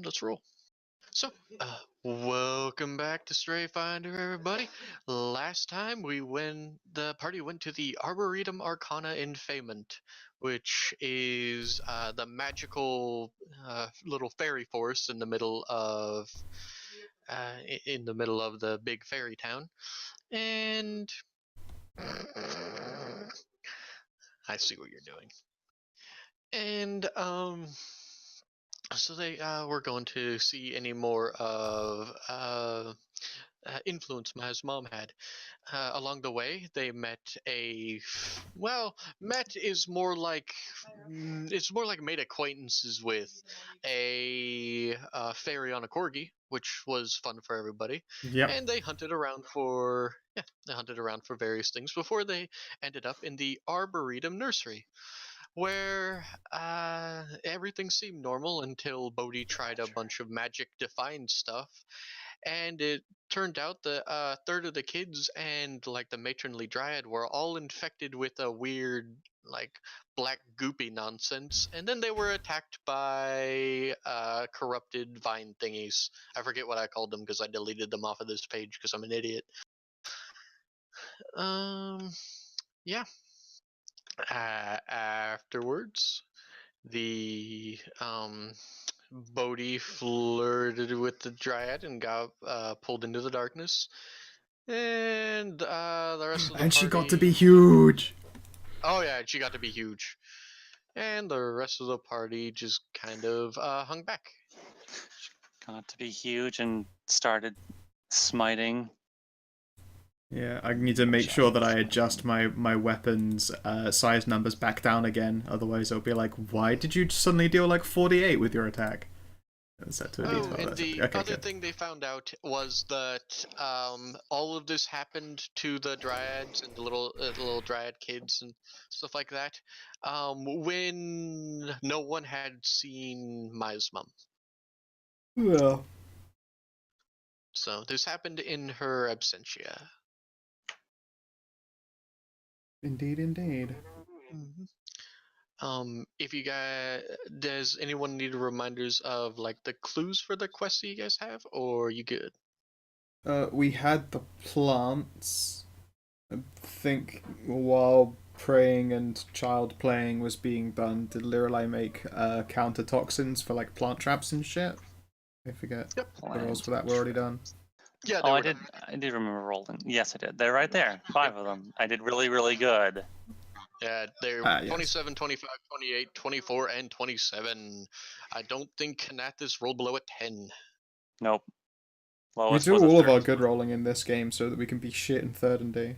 let's roll. So, welcome back to Strayfinder, everybody. Last time the party went to the Arboretum Arcana Infamant, which is the magical little fairy forest in the middle of the big fairy town, and I see what you're doing. And so they were going to see any more of influence Ma's mom had. Along the way, they met met is more like it's more like made acquaintances with a fairy on a corgi, which was fun for everybody. Yep. And they hunted around for various things before they ended up in the Arboretum Nursery, where everything seemed normal until Bodhi tried a bunch of magic defined stuff, and it turned out that a third of the kids and like the matronly dryad were all infected with a weird like black goopy nonsense, and then they were attacked by corrupted vine thingies. I forget what I called them because I deleted them off of this page because I'm an idiot. Yeah. Afterwards, the Bodhi flirted with the dryad and got pulled into the darkness, and the rest of the And party. she got to be huge. Oh yeah, she got to be huge, and the rest of the party just kind of hung back. Got to be huge and started smiting. Yeah, I need to make sure that I adjust my weapons size numbers back down again. Otherwise, it'll be like, why did you suddenly deal like 48 with your attack? Set to a detail. And the other thing they found out was that all of this happened to the dryads and the little dryad kids and stuff like that when no one had seen Maya's mom. Well, So this happened in her absentia. Indeed, indeed. If you guys, does anyone need reminders of like the clues for the quests that you guys have, or are you good? We had the plants. I think while praying and child playing was being done, did Lorelei make counter toxins for like plant traps and shit? I forget. Yep. The rolls for that were already done. Yeah. Oh, I did remember rolling. Yes, I did. They're right there. 5 of them. I did really, really good. Yeah, they're yes. 27, 25, 28, 24, and 27. I don't think Kanathis rolled below a 10. Nope. We Lowest do was a all of our 30. good rolling in this game so that we can be shit in third and D.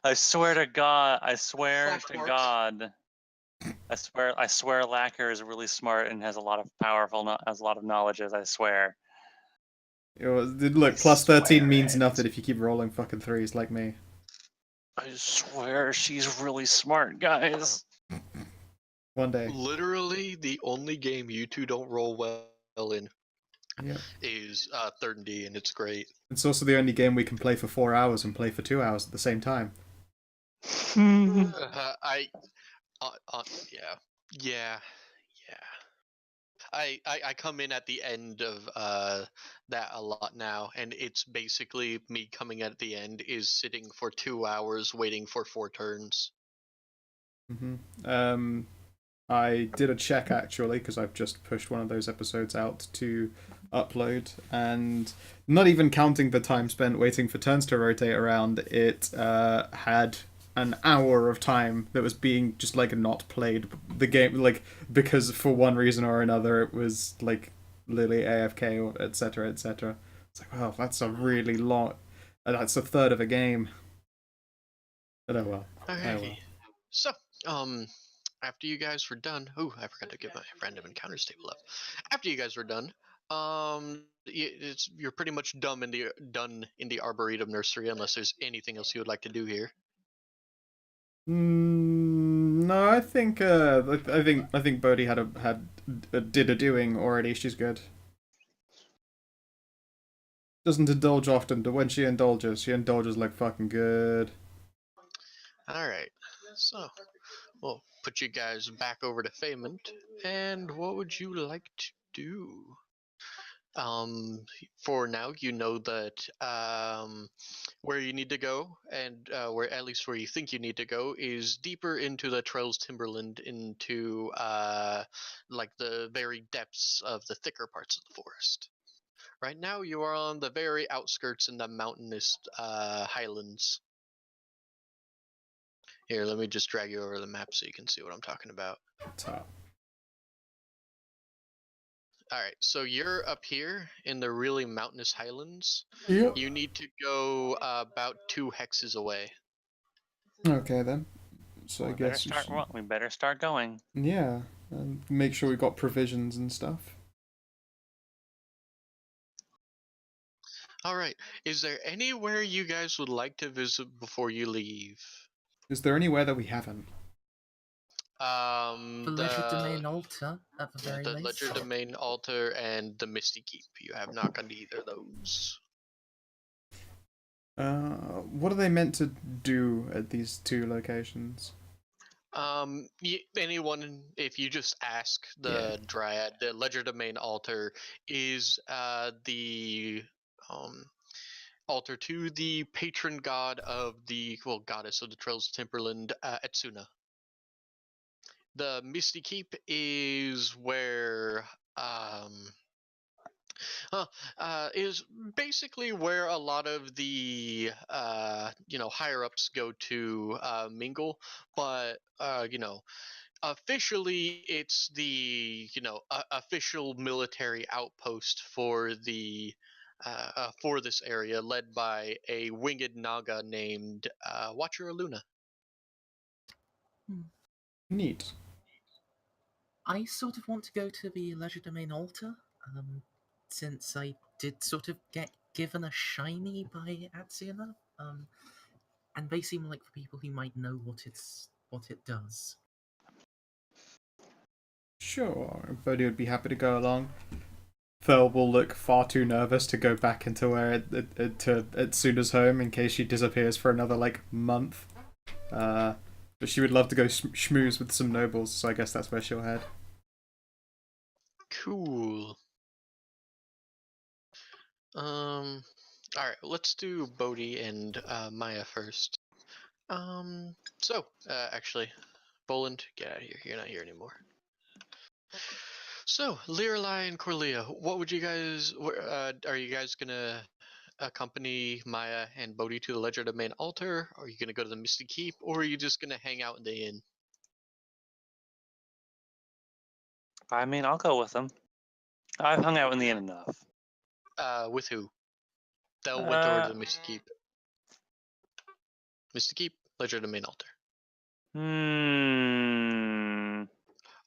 I swear to God. I swear Lacquer is really smart and has a lot of knowledge, as I swear. Look, plus 13 means nothing if you keep rolling fucking threes like me. I swear she's really smart, guys. One day. Literally, the only game you two don't roll well in is third and D, and it's great. It's also the only game we can play for 4 hours and play for 2 hours at the same time. Yeah. I come in at the end of that a lot now, and it's basically me coming at the end is sitting for 2 hours waiting for 4 turns. I did a check actually because I've just pushed one of those episodes out to upload, and not even counting the time spent waiting for turns to rotate around, it had an hour of time that was being just like not played the game, like because for one reason or another it was like literally AFK or etc. etc. It's like, well, that's a really long, that's a third of a game. But oh well. Okay. Oh well. So after you guys were done, I forgot to give my random encounters table up. After you guys were done, you're pretty much done in the Arboretum Nursery, unless there's anything else you would like to do here. No, I think Bodhi did a doing already. She's good. Doesn't indulge often, but when she indulges like fucking good. All right. So, well, put you guys back over to Fayment. And what would you like to do? For now, you know that where you need to go, and where at least where you think you need to go, is deeper into the Trails Timberland, into like the very depths of the thicker parts of the forest. Right now, you are on the very outskirts in the mountainous highlands. Here, let me just drag you over the map so you can see what I'm talking about. Top. All right, so you're up here in the really mountainous highlands. Yep. You need to go about 2 hexes away. Okay then. So I we better guess we start. should... We better start going. Yeah, and make sure we got provisions and stuff. All right, is there anywhere you guys would like to visit before you leave? Is there anywhere that we haven't? The Ledger Domain Altar, at the very the least. Ledger Domain Altar and the Misty Keep. You have not gone to either of those. What are they meant to do at these 2 locations? Anyone, if you just ask the Dryad, the Ledger Domain Altar is the altar to the patron god of the, well, goddess of the Trails Timberland, Etsuna. The Misty Keep is where is basically where a lot of the higher ups go to mingle, but officially it's the official military outpost for the for this area, led by a winged naga named Watcher Luna. Neat. I sort of want to go to the Ledger Domain Altar, since I did sort of get given a shiny by Atsiana, and they seem like the people who might know what it does. Sure, Bodhi would be happy to go along. Thel will look far too nervous to go back into to Etsuna's home in case she disappears for another month. But she would love to go schmooze with some nobles, so I guess that's where she'll head. Cool. All right, let's do Bodhi and Maya first. Actually, Boland, get out of here. You're not here anymore. So, Lirelai and Corlia, what would you guys? Are you guys gonna accompany Maya and Bodhi to the Ledger Domain Altar? Are you gonna go to the Misty Keep, or are you just gonna hang out in the inn? I mean, I'll go with them. I've hung out in the inn enough. With who? They'll went over to the Misty Keep. Misty Keep, Ledger Domain Altar.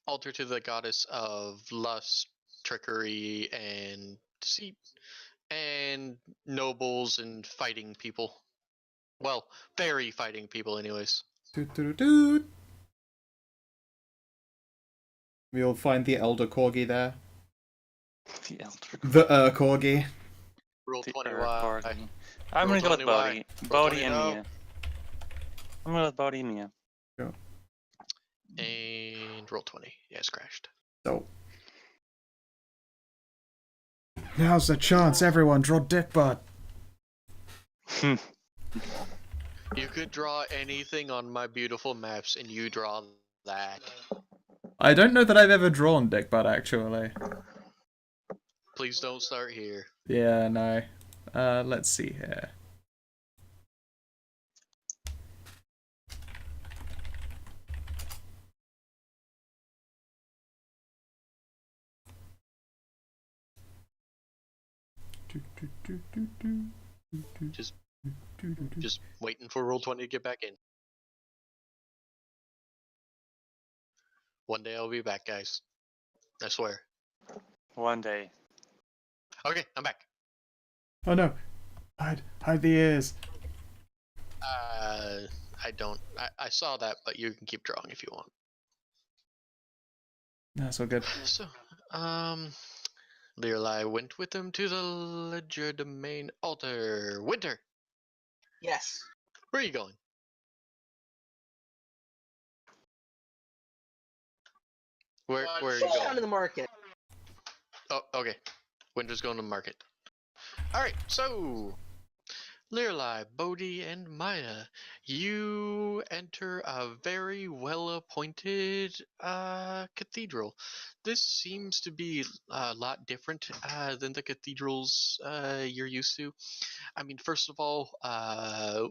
Altar to the goddess of lust, trickery, and deceit, and nobles and fighting people. Well, fairy fighting people, anyways. Doot. We'll find the Elder Corgi there. The Elder. The Corgi. Rule The 20 Corgi. Y. I'm Roll gonna go with 20 Y. Bodhi. Roll Bodhi 20 and no. Mia. I'm gonna go with Bodhi and Mia. Sure. And roll 20. Yeah, it's crashed. So. Now's the chance, everyone. Draw dick butt. You could draw anything on my beautiful maps, and you draw that. I don't know that I've ever drawn dick butt, actually. Please don't start here. Yeah, no. Let's see here. Just waiting for roll 20 to get back in. One day I'll be back, guys. I swear. One day. Okay, I'm back. Oh no. Hide the ears. I don't. I saw that, but you can keep drawing if you want. That's all good. So, Lirelai went with them to the Ledger Domain Altar. Winter, Yes. where are you going? Where are you She's going? down to the market. Oh, okay. Winter's going to market. Alright, so Lirlai, Bodhi, and Maya, you enter a very well-appointed cathedral. This seems to be a lot different than the cathedrals you're used to. I mean, first of all,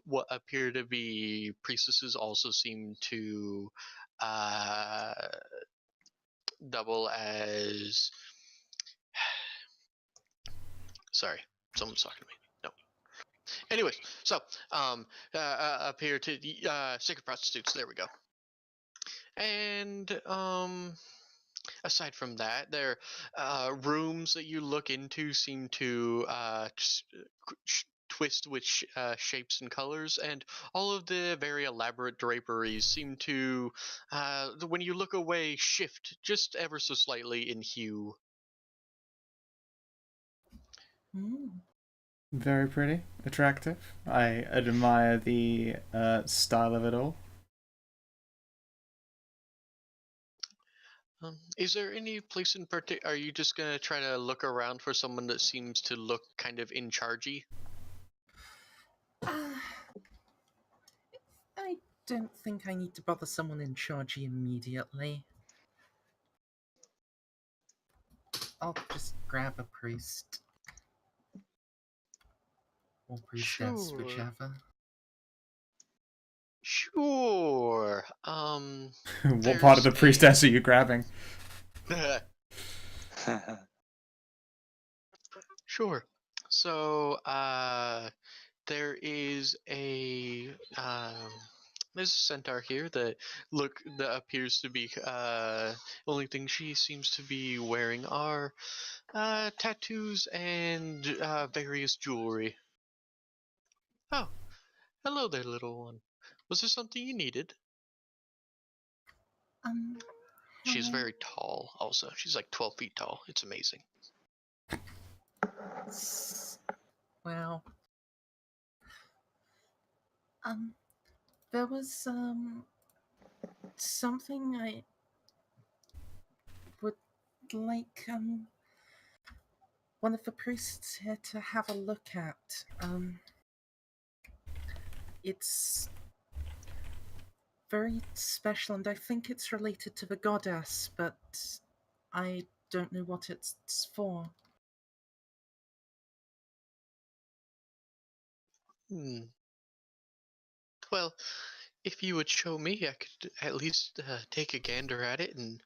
what appear to be priestesses also seem to uh, double as. Sorry, someone's talking to me. No. Anyways, so appear to sacred prostitutes. There we go. And aside from that, their rooms that you look into seem to twist with shapes and colors, and all of the very elaborate draperies seem to, when you look away, shift just ever so slightly in hue. Very pretty, attractive. I admire the style of it all. Is there any place in particular? Are you just gonna try to look around for someone that seems to look kind of in chargey? I don't think I need to bother someone in charge immediately. I'll just grab a priest. Or priestess, Sure. whichever. Sure. What part of the There's priestess are you grabbing? Sure. So, there is a there's a centaur here that appears to be only thing she seems to be wearing are tattoos and various jewelry. Oh, hello there, little one. Was there something you needed? She's Hello. very tall. Also, she's like 12 feet tall. It's amazing. Well, there was something I would like one of the priests here to have a look at. It's very special, and I think it's related to the goddess, but I don't know what it's for. Well, if you would show me, I could at least take a gander at it, and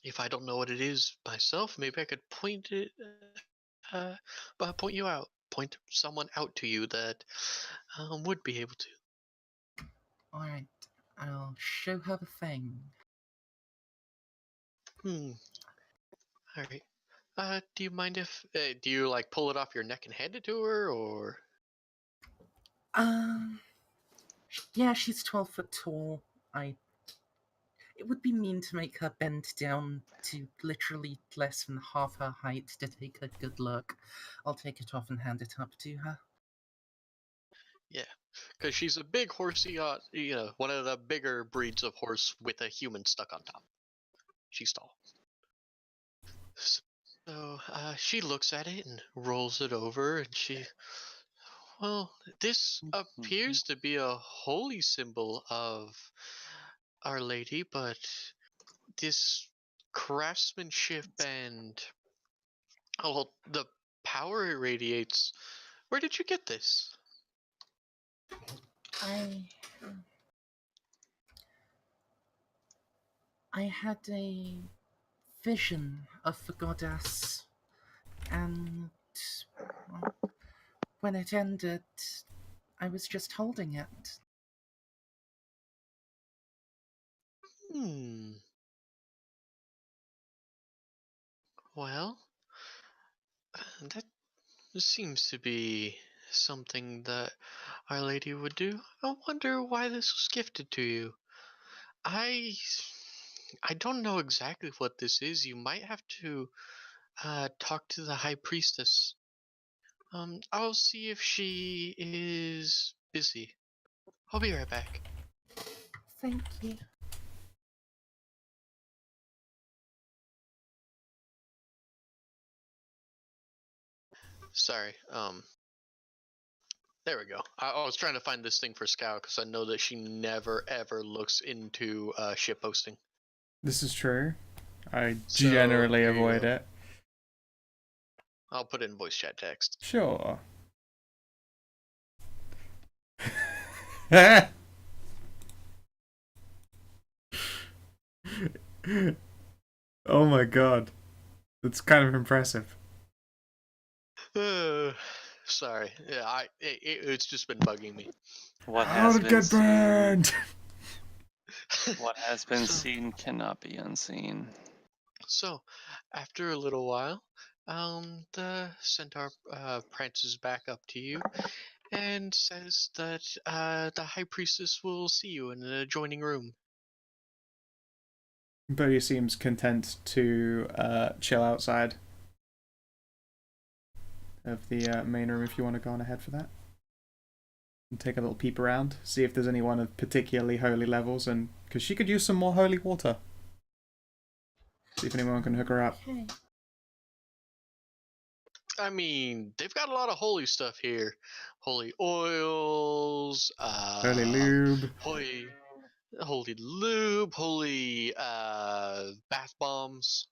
if I don't know what it is myself, maybe I could uh, point someone out to you that would be able to. Alright, I'll show her the thing. All right. Do you mind if do you like pull it off your neck and hand it to her, or? Yeah, she's 12 foot tall. It would be mean to make her bend down to literally less than half her height to take a good look. I'll take it off and hand it up to her. Yeah, because she's a big horsey, one of the bigger breeds of horse with a human stuck on top. She's tall. So she looks at it and rolls it over, and well, this appears to be a holy symbol of Our Lady, but this craftsmanship and the power it radiates. Where did you get this? I had a vision of the goddess, and well, when it ended, I was just holding it. Well, that seems to be something that Our Lady would do. I wonder why this was gifted to you. I I don't know exactly what this is. You might have to talk to the High Priestess. I'll see if she is busy. I'll be right back. Thank you. Sorry. There we go. I was trying to find this thing for Scout because I know that she never ever looks into ship posting. This is true. I So, generally there you avoid go. it. I'll put it in voice chat text. Sure. Oh my god. That's kind of impressive. Sorry. Yeah, it's just been bugging me. What How has did it been get seen, burned? what has been So- seen cannot be unseen. So, after a little while, the centaur prances back up to you and says that the high priestess will see you in an adjoining room. Bodhi seems content to chill outside of the main room if you want to go on ahead for that. And take a little peep around, see if there's anyone of particularly holy levels, and because she could use some more holy water. See if anyone can hook her up. Okay. I mean, they've got a lot of holy stuff here. Holy oils, Holy lube. holy lube, holy bath bombs.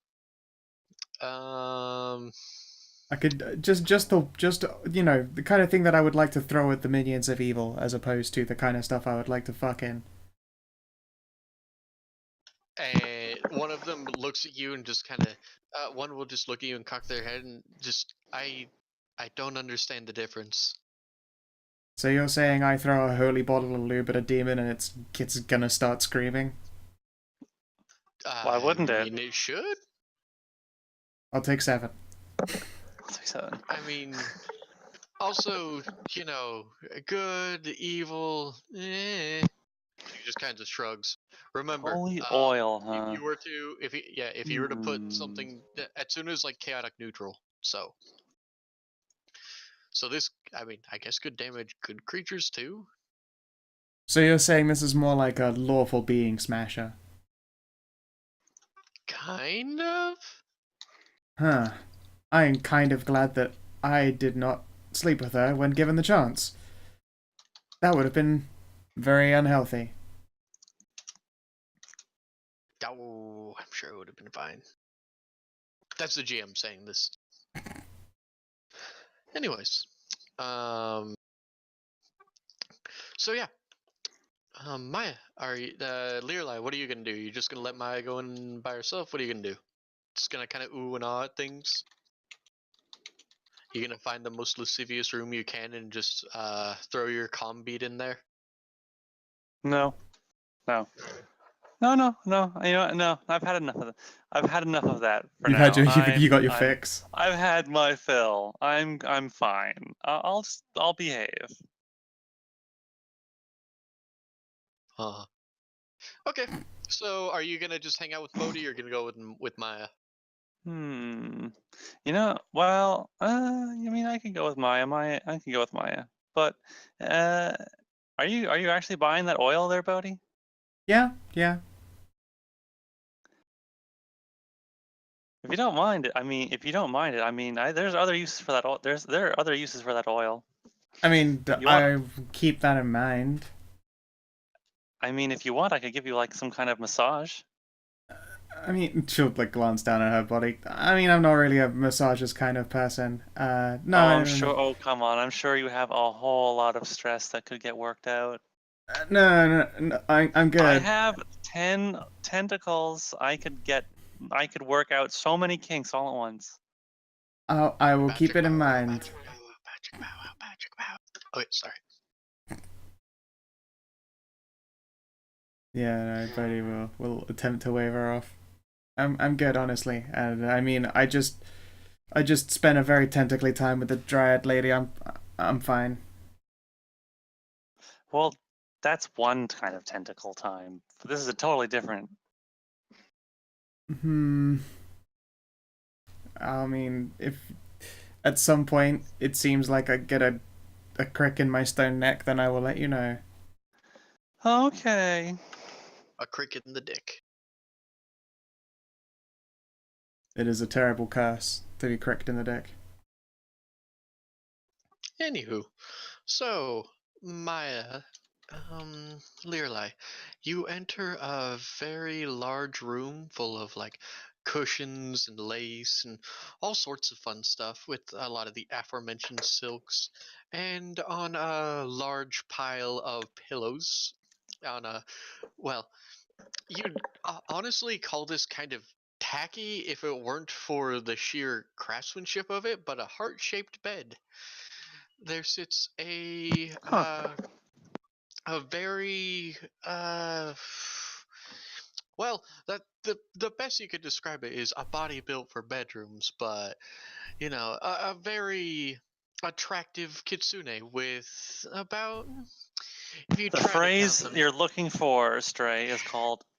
I could just you know, the kind of thing that I would like to throw at the minions of evil, as opposed to the kind of stuff I would like to fuck in. And one of them looks at you and just kind of, one will just look at you and cock their head and just, I don't understand the difference. So you're saying I throw a holy bottle of lube at a demon and it's gonna start screaming? Why wouldn't I it? mean, it should. I'll take 7. 7. I mean, also, you know, good, evil, He just kind of shrugs. Remember, Holy oil, if huh? you were to, if you were to put Hmm. something as soon as like chaotic neutral, so this, I mean, I guess could damage good creatures too. So you're saying this is more like a lawful being smasher? Kind of. Huh. I am kind of glad that I did not sleep with her when given the chance. That would have been very unhealthy. Oh, I'm sure it would have been fine. That's the GM saying this. Anyways, so yeah, Maya, are you, Learly, what are you gonna do? You just gonna let Maya go in by herself? What are you gonna do? Just gonna kind of ooh and ah at things? You're gonna find the most lascivious room you can and just throw your comm bead in there? No. No. No. You know what? No. I've had enough of that. I've had enough of that for You've now. had you got your fix. I've had my fill. I'm fine. I'll behave. Uh, okay. So are you gonna just hang out with Bodhi or gonna go with Maya? Hmm. You know, well, I mean, I can go with Maya. I can go with Maya. But, uh, are you actually buying that oil there, Bodhi? Yeah. If you don't mind it, I mean, if you don't mind it, I mean, there's other uses for that oil. There are other uses for that oil. I mean, You want? I keep that in mind. I mean, if you want, I could give you like some kind of massage. I mean, she'll like glance down at her body. I mean, I'm not really a massages kind of person. No, Oh, no, I'm no, no, sure. Oh, come on. I'm sure you have a whole lot of stress that could get worked out. no, I'm I good. have 10 tentacles. I could work out so many kinks all at once. I will keep Patrick it in Pow, mind. Patrick Pow, Patrick Pow. Okay, sorry. Yeah, no, Bodhi will attempt to wave her off. I'm good, honestly. And I mean, I just spent a very tentacly time with the Dryad lady. I'm fine. Well, that's one kind of tentacle time. This is a totally different. Hmm. I mean, if at some point it seems like I get a crick in my stone neck, then I will let you know. Okay. A cricket in the dick. It is a terrible curse to be cricked in the dick. Anywho, so Maya, Leerli, you enter a very large room full of like cushions and lace and all sorts of fun stuff with a lot of the aforementioned silks, and on a large pile of pillows on a, well, you'd honestly call this kind of tacky if it weren't for the sheer craftsmanship of it, but a heart-shaped bed. There sits Huh. a very well, that the best you could describe it is a body built for bedrooms, but a very attractive kitsune with about, if you The try to count phrase them. you're looking for, Stray,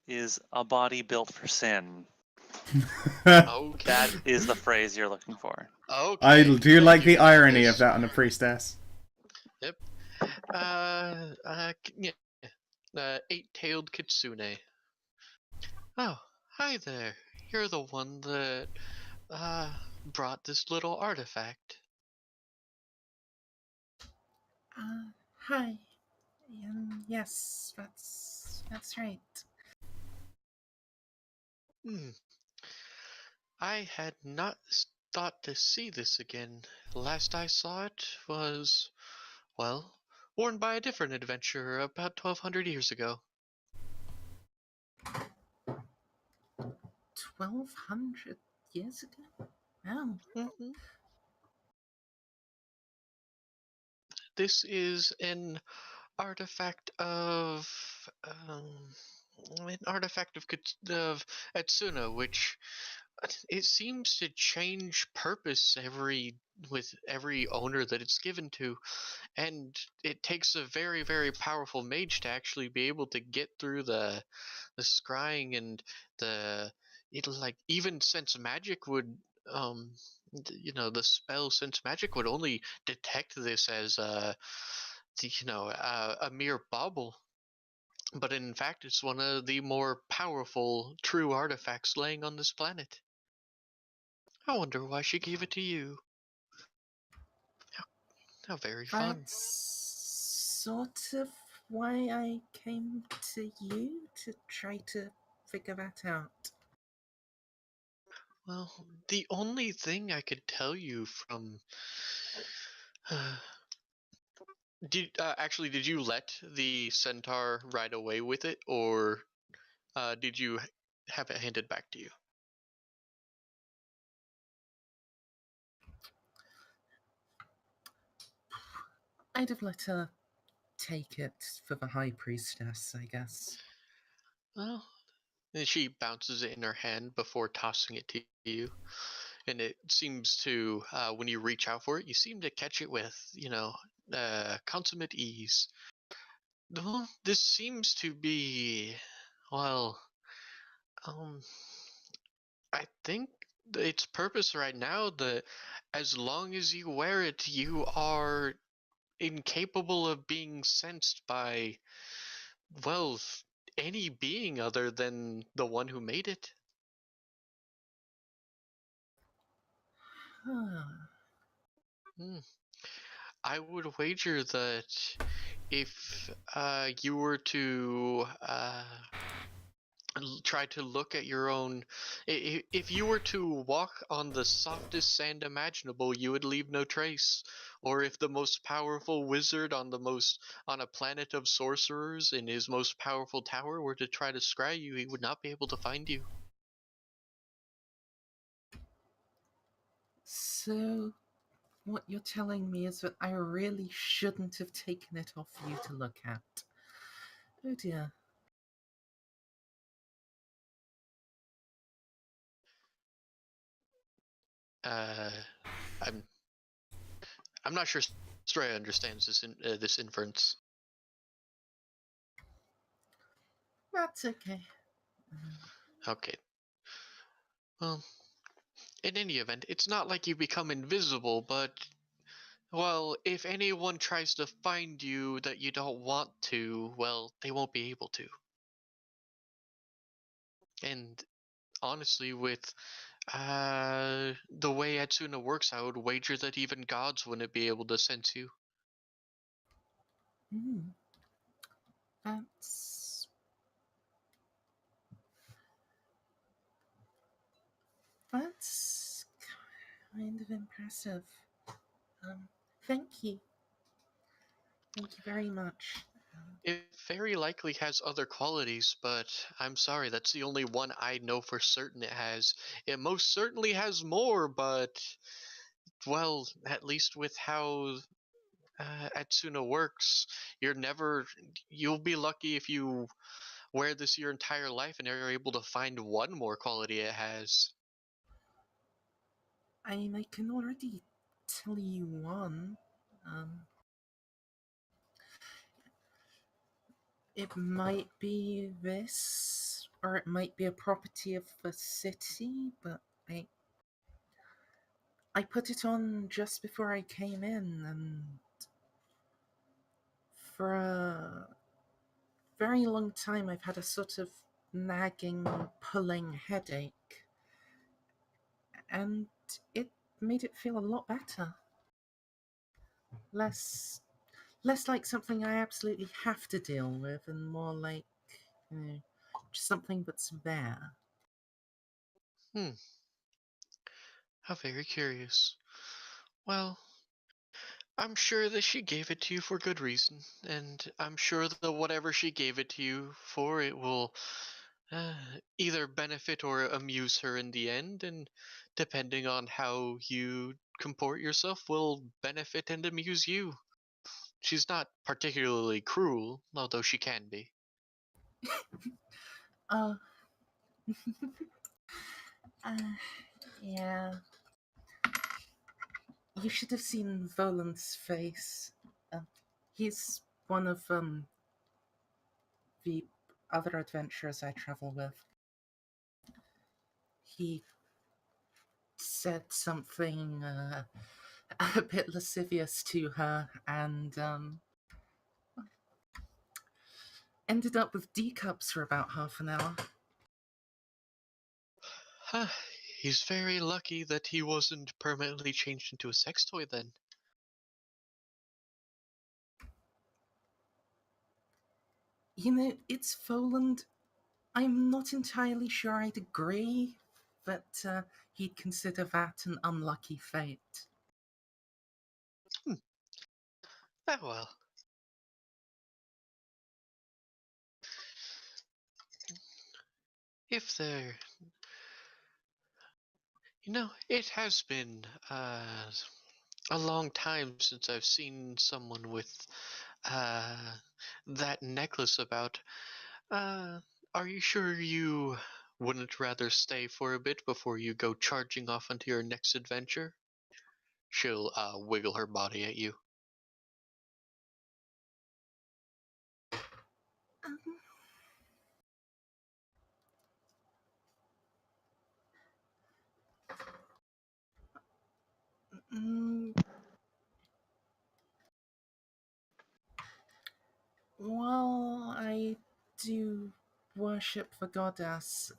is a body built for sin. Okay. That is the phrase you're looking for. I Okay. do Thank like you, the irony of Miss. that on a priestess. Yep. Yeah. Eight-tailed kitsune. Oh, hi there. You're the one that brought this little artifact. Hi. Yes, that's right. Hmm. I had not thought to see this again. Last I saw it was, well, worn by a different adventurer about 1200 years ago. 1,200 years ago? Wow. Hmm. This is artifact of um, an artifact of Etsuna, which it seems to change purpose with every owner that it's given to, and it takes a very very powerful mage to actually be able to get through the scrying and the it like even sense magic would the spell sense magic would only detect this as a mere bauble, but in fact it's one of the more powerful true artifacts laying on this planet. I wonder why she gave it to you. How very fun. That's sort of why I came to you to try to figure that out. Well, the only thing I could tell you from did you let the centaur ride away with it, or did you have it handed back to you? I'd have let her take it for the High Priestess, I guess. Well, and she bounces it in her hand before tossing it to you, and it seems to, when you reach out for it, you seem to catch it with, consummate ease. Well, this seems to be, well, um, I think its purpose right now that as long as you wear it, you are incapable of being sensed by, well, any being other than the one who made it. Huh. Hmm. I would wager that if you were to try to look at your own, if you were to walk on the softest sand imaginable, you would leave no trace. Or if the most powerful wizard on a planet of sorcerers in his most powerful tower were to try to scry you, he would not be able to find you. So, what you're telling me is that I really shouldn't have taken it off you to look at. Oh dear. Uh, I'm I'm not sure Stray understands this inference. That's okay. Okay. Well, in any event, it's not like you become invisible, but, well, if anyone tries to find you that you don't want to, well, they won't be able to. And honestly, with the way Atsuna works, I would wager that even gods wouldn't be able to sense you. Hmm. That's that's kind of impressive. Um, thank you. Thank you very much. It very likely has other qualities, but I'm sorry, that's the only one I know for certain it has. It most certainly has more, but, well, at least with how Atsuna works, you'll be lucky if you wear this your entire life and are able to find one more quality it has. I can already tell you one. Um, it might be this, or it might be a property of the city, but I put it on just before I came in, and for a very long time I've had a sort of nagging, pulling headache, and it made it feel a lot better. Less less like something I absolutely have to deal with, and more like, you know, just something that's there. Hmm, how very curious. Well, I'm sure that she gave it to you for good reason, and I'm sure that whatever she gave it to you for, it will uh, either benefit or amuse her in the end, and depending on how you comport yourself, will benefit and amuse you. She's not particularly cruel, although she can be. Uh, uh yeah. You should have seen Volan's face. Uh, he's one of the other adventurers I travel with. He said something a bit lascivious to her, and ended up with D cups for about half an hour. Huh, he's very lucky that he wasn't permanently changed into a sex toy then. You know, it's Voland. I'm not entirely sure I'd agree that he'd consider that an unlucky fate. Hmm. Ah, well. If there it has been a long time since I've seen someone with uh, that necklace about. Uh, are you sure you wouldn't rather stay for a bit before you go charging off onto your next adventure? She'll wiggle her body at you. Um, mm, well, I do worship the goddess.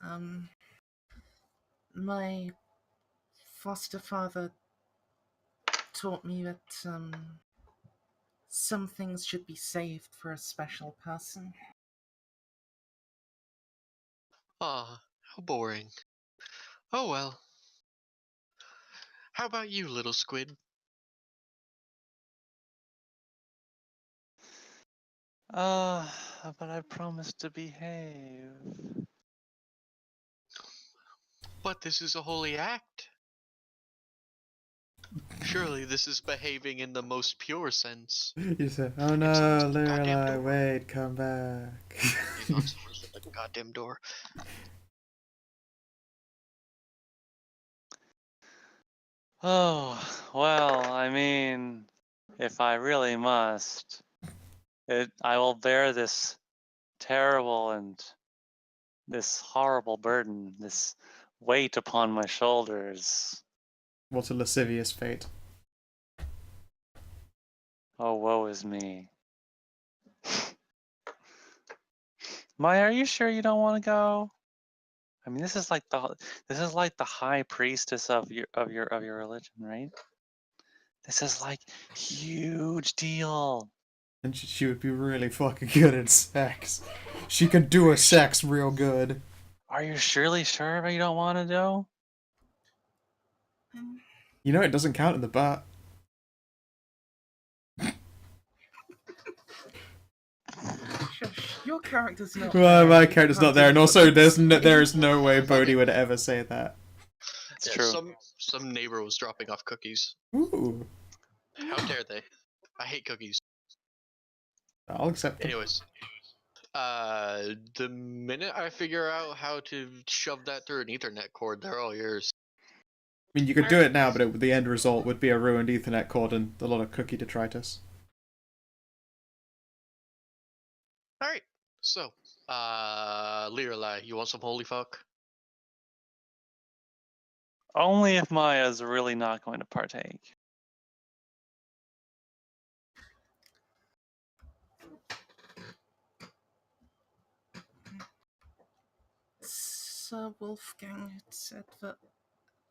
My foster father taught me that some things should be saved for a special person. Ah, how boring. Oh well. How about you, little squid? But I promised to behave. But this is a holy act. Surely this is behaving in the most pure sense. You said, "Oh It's no, the goddamn Lorelai, door. wait, come back." He's not supposed to the goddamn door. Oh, well, I mean, if I really must, I will bear this terrible and this horrible burden, this weight upon my shoulders. What a lascivious fate. Oh, woe is me. Maya, are you sure you don't want to go? I mean, this is like the high priestess of your religion, right? This is like huge deal. And she would be really fucking good at sex. She can do a sex real good. Are you surely sure you don't want to do? You know it doesn't count in the butt. Shush, your character's not Well, there. my You character's can't not there, and even also put that there is no way Fuck Bodhi it. would ever say that. It's Yeah, true. some neighbor was dropping off cookies. Ooh, How dare they? I hate cookies. I'll accept them. Anyways, the minute I figure out how to shove that through an Ethernet cord, they're all yours. I mean, you could do it now, but the end result would be a ruined Ethernet cord and a lot of cookie detritus. All right. So, Liralai, you want some holy fuck? Only if Maya's really not going to partake. Sir Wolfgang had said that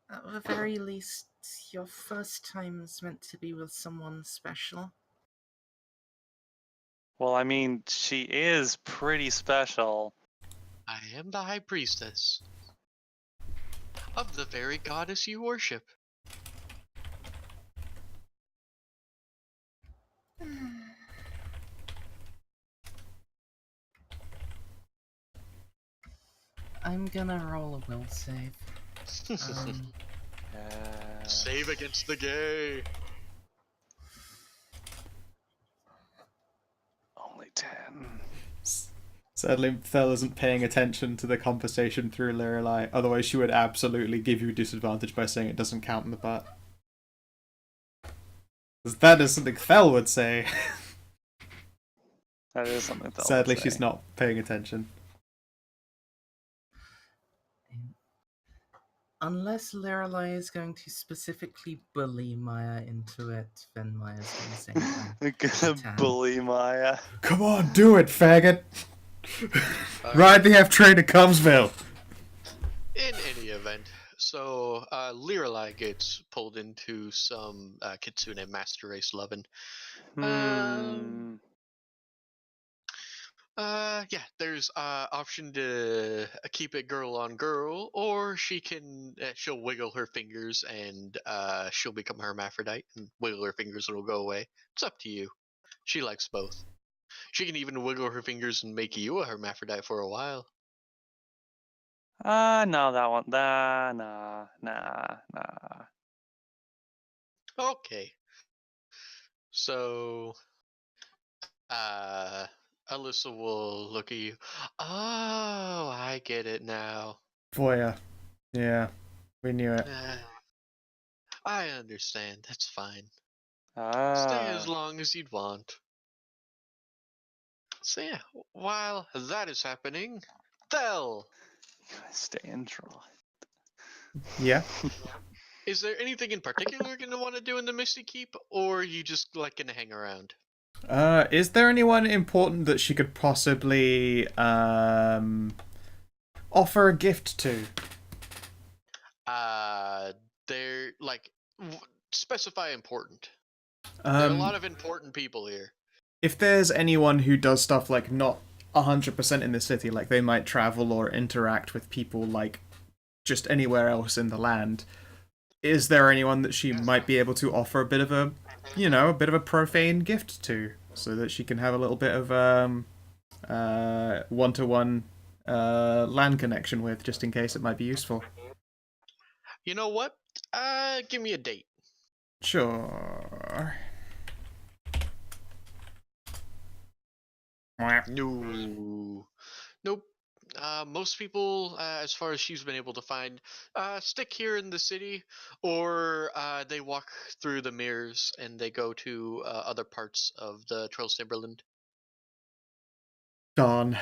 at the very least, your first time is meant to be with someone special. Well, I mean, she is pretty special. I am the High Priestess of the very goddess you worship. I'm gonna roll a will save. Save against the gay. Only 10. Sadly, Thel isn't paying attention to the conversation through Lirelai, otherwise she would absolutely give you disadvantage by saying it doesn't count in the butt. 'Cause that is something Thel would say. That is something Thel would Sadly, say. she's not paying attention. Unless Lirelai is going to specifically bully Maya into it, then Maya's gonna say no. We're gonna Ten. bully Maya. Come on, do it, faggot! Alright. Ride the F train to Cumsville! In any event, so Liralai gets pulled into some Kitsune Master Race lovin'. Yeah, there's option to keep it girl on girl, or she'll wiggle her fingers and she'll become a hermaphrodite and wiggle her fingers and it'll go away. It's up to you. She likes both. She can even wiggle her fingers and make you a hermaphrodite for a while. No, that one. Nah. Okay. So, Alyssa will look at you. Oh, I get it now. Boy, yeah, we knew it. I understand. That's fine. Stay Ah. as long as you'd want. So yeah, while that is happening, Thel, Gotta stay in draw. Yeah. is there anything in particular you're gonna want to do in the Misty Keep, or are you just like gonna hang around? Is there anyone important that she could possibly offer a gift to? They're like specify important. There are a lot of important people here. If there's anyone who does stuff like not 100% in the city, like they might travel or interact with people like just anywhere else in the land, is there anyone that she might be able to offer a bit of a profane gift to, so that she can have a little bit of one-to-one land connection with, just in case it might be useful? You know what? Give me a date. Sure. No. Nope. Most people, as far as she's been able to find, stick here in the city, or they walk through the mirrors and they go to other parts of the Trails Timberland. Darn.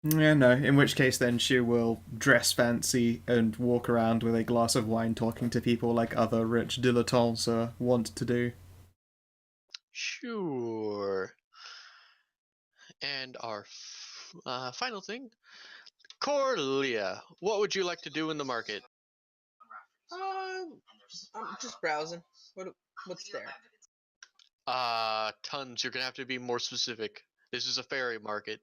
Yeah, no. In which case, then she will dress fancy and walk around with a glass of wine, talking to people like other rich dilettantes want to do. Sure. And our final thing, Corlia, what would you like to do in the market? I'm just browsing. What's there? Tons. You're gonna have to be more specific. This is a fairy market.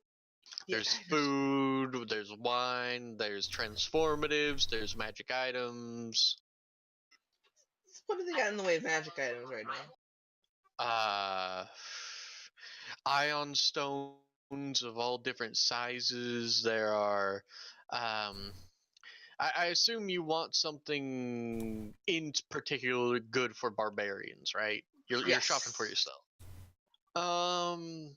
Yeah, There's food, there's wine, there's transformatives, there's magic items. what do they got in the way of magic items right now? Uh, ion stones of all different sizes. There are, um, I assume you want something in particular good for barbarians, right? You're shopping for Yes. yourself. Um,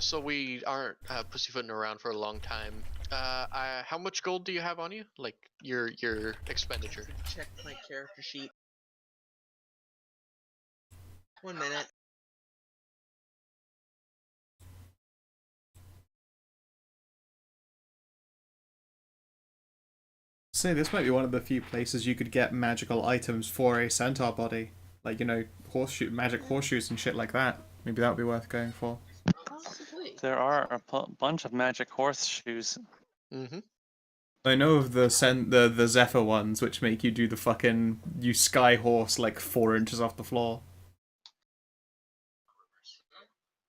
so we aren't pussyfooting around for a long time. How much gold do you have on you? Like your expenditure? Check my character sheet. 1 minute. Say, this might be one of the few places you could get magical items for a centaur body. Like, magic horseshoes and shit like that. Maybe that would be worth going for. Possibly. There are a bunch of magic horseshoes. Mm-hmm. I know of the Zephyr ones, which make you do the fucking you sky horse like 4 inches off the floor.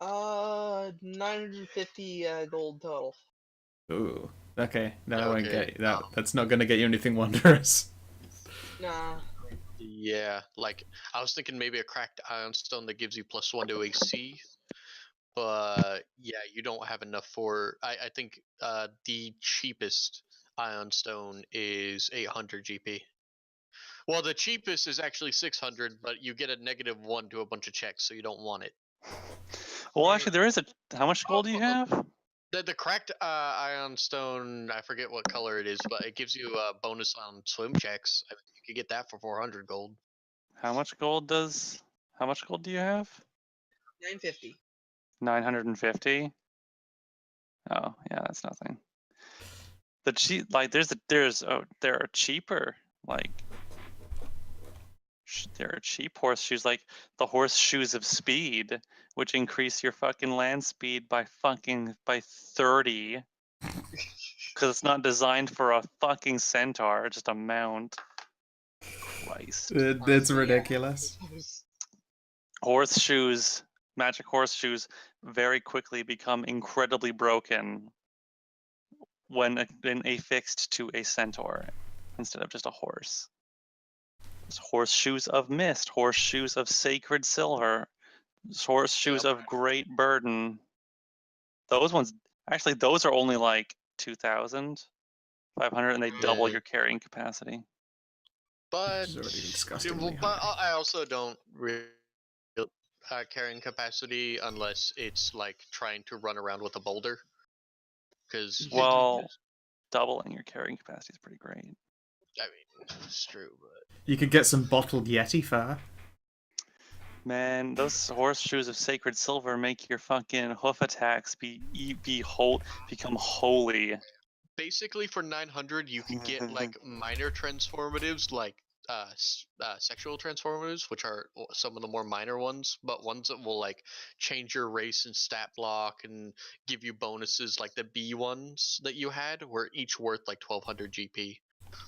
950 gold total. Ooh, okay. Then I won't Okay. get that. That's not gonna get you anything wondrous. Nah. Yeah, like I was thinking maybe a cracked ion stone that gives you +1 to AC, but yeah, you don't have enough for. I think the cheapest ion stone is 800 GP. Well, the cheapest is actually 600, but you get a -1 to a bunch of checks, so you don't want it. Well, actually, there is a. How much gold do you have? The cracked ion stone, I forget what color it is, but it gives you a bonus on swim checks. I mean, you could get that for 400 gold. How much gold does? How much gold do you have? 950. 950. Oh, yeah, that's nothing. The cheap, like, there are cheaper, like, there are cheap horseshoes, like the horseshoes of speed, which increase your fucking land speed by 30, because it's not designed for a fucking centaur, just a mount. Christ. It's Honestly, yeah. ridiculous. Horseshoes, magic horseshoes, very quickly become incredibly broken when affixed to a centaur instead of just a horse. There's horseshoes of mist, horseshoes of sacred silver, horseshoes of great burden. Those ones, actually, those are only like 2,500, and they double Yeah. your carrying capacity. But Which is already disgustingly but high. I also don't really carrying capacity unless it's like trying to run around with a boulder. Because Well, doubling your carrying capacity is pretty great. I mean, it's true, but You could get some bottled Yeti fur. Man, those horseshoes of sacred silver make your fucking hoof attacks become holy. basically for 900 you can get like minor transformatives like sexual transformatives, which are some of the more minor ones, but ones that will like change your race and stat block and give you bonuses, like the B ones that you had were each worth like 1200 GP.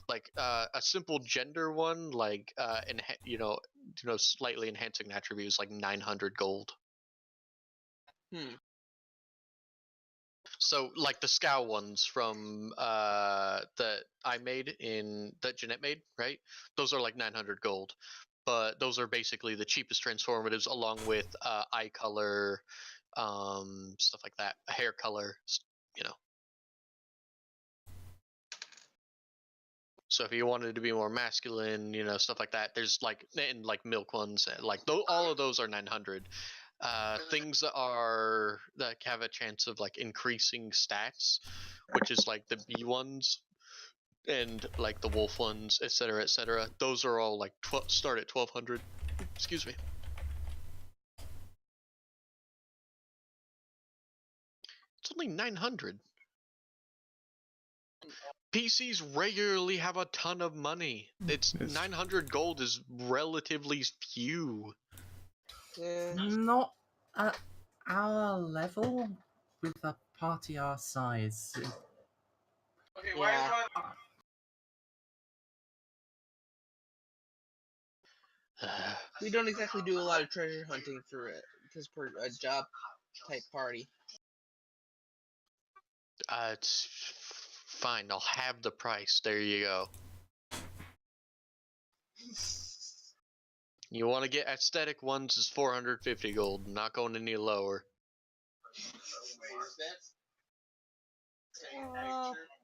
Like a simple gender one, like slightly enhancing attributes, like 900 gold. So like the Scow ones from that I made that Jeanette made, right? Those are like 900 gold. But those are basically the cheapest transformatives, along with eye color, stuff like that, hair color, you know. So if you wanted to be more masculine, stuff like that, there's like and like milk ones, like all of those are 900. Things that have a chance of like increasing stats, which is like the B ones and like the wolf ones, etc., etc. Those are all like start at 1200. Excuse me. It's only 900. PCs regularly have a ton of money. It's 900 gold is relatively few. Yeah. Not at our level with a party our size, Yeah. We don't exactly do a lot of treasure hunting for it because we're a job type party. It's fine. I'll have the price. There you go. You want to get aesthetic ones is 450 gold. Not going any lower.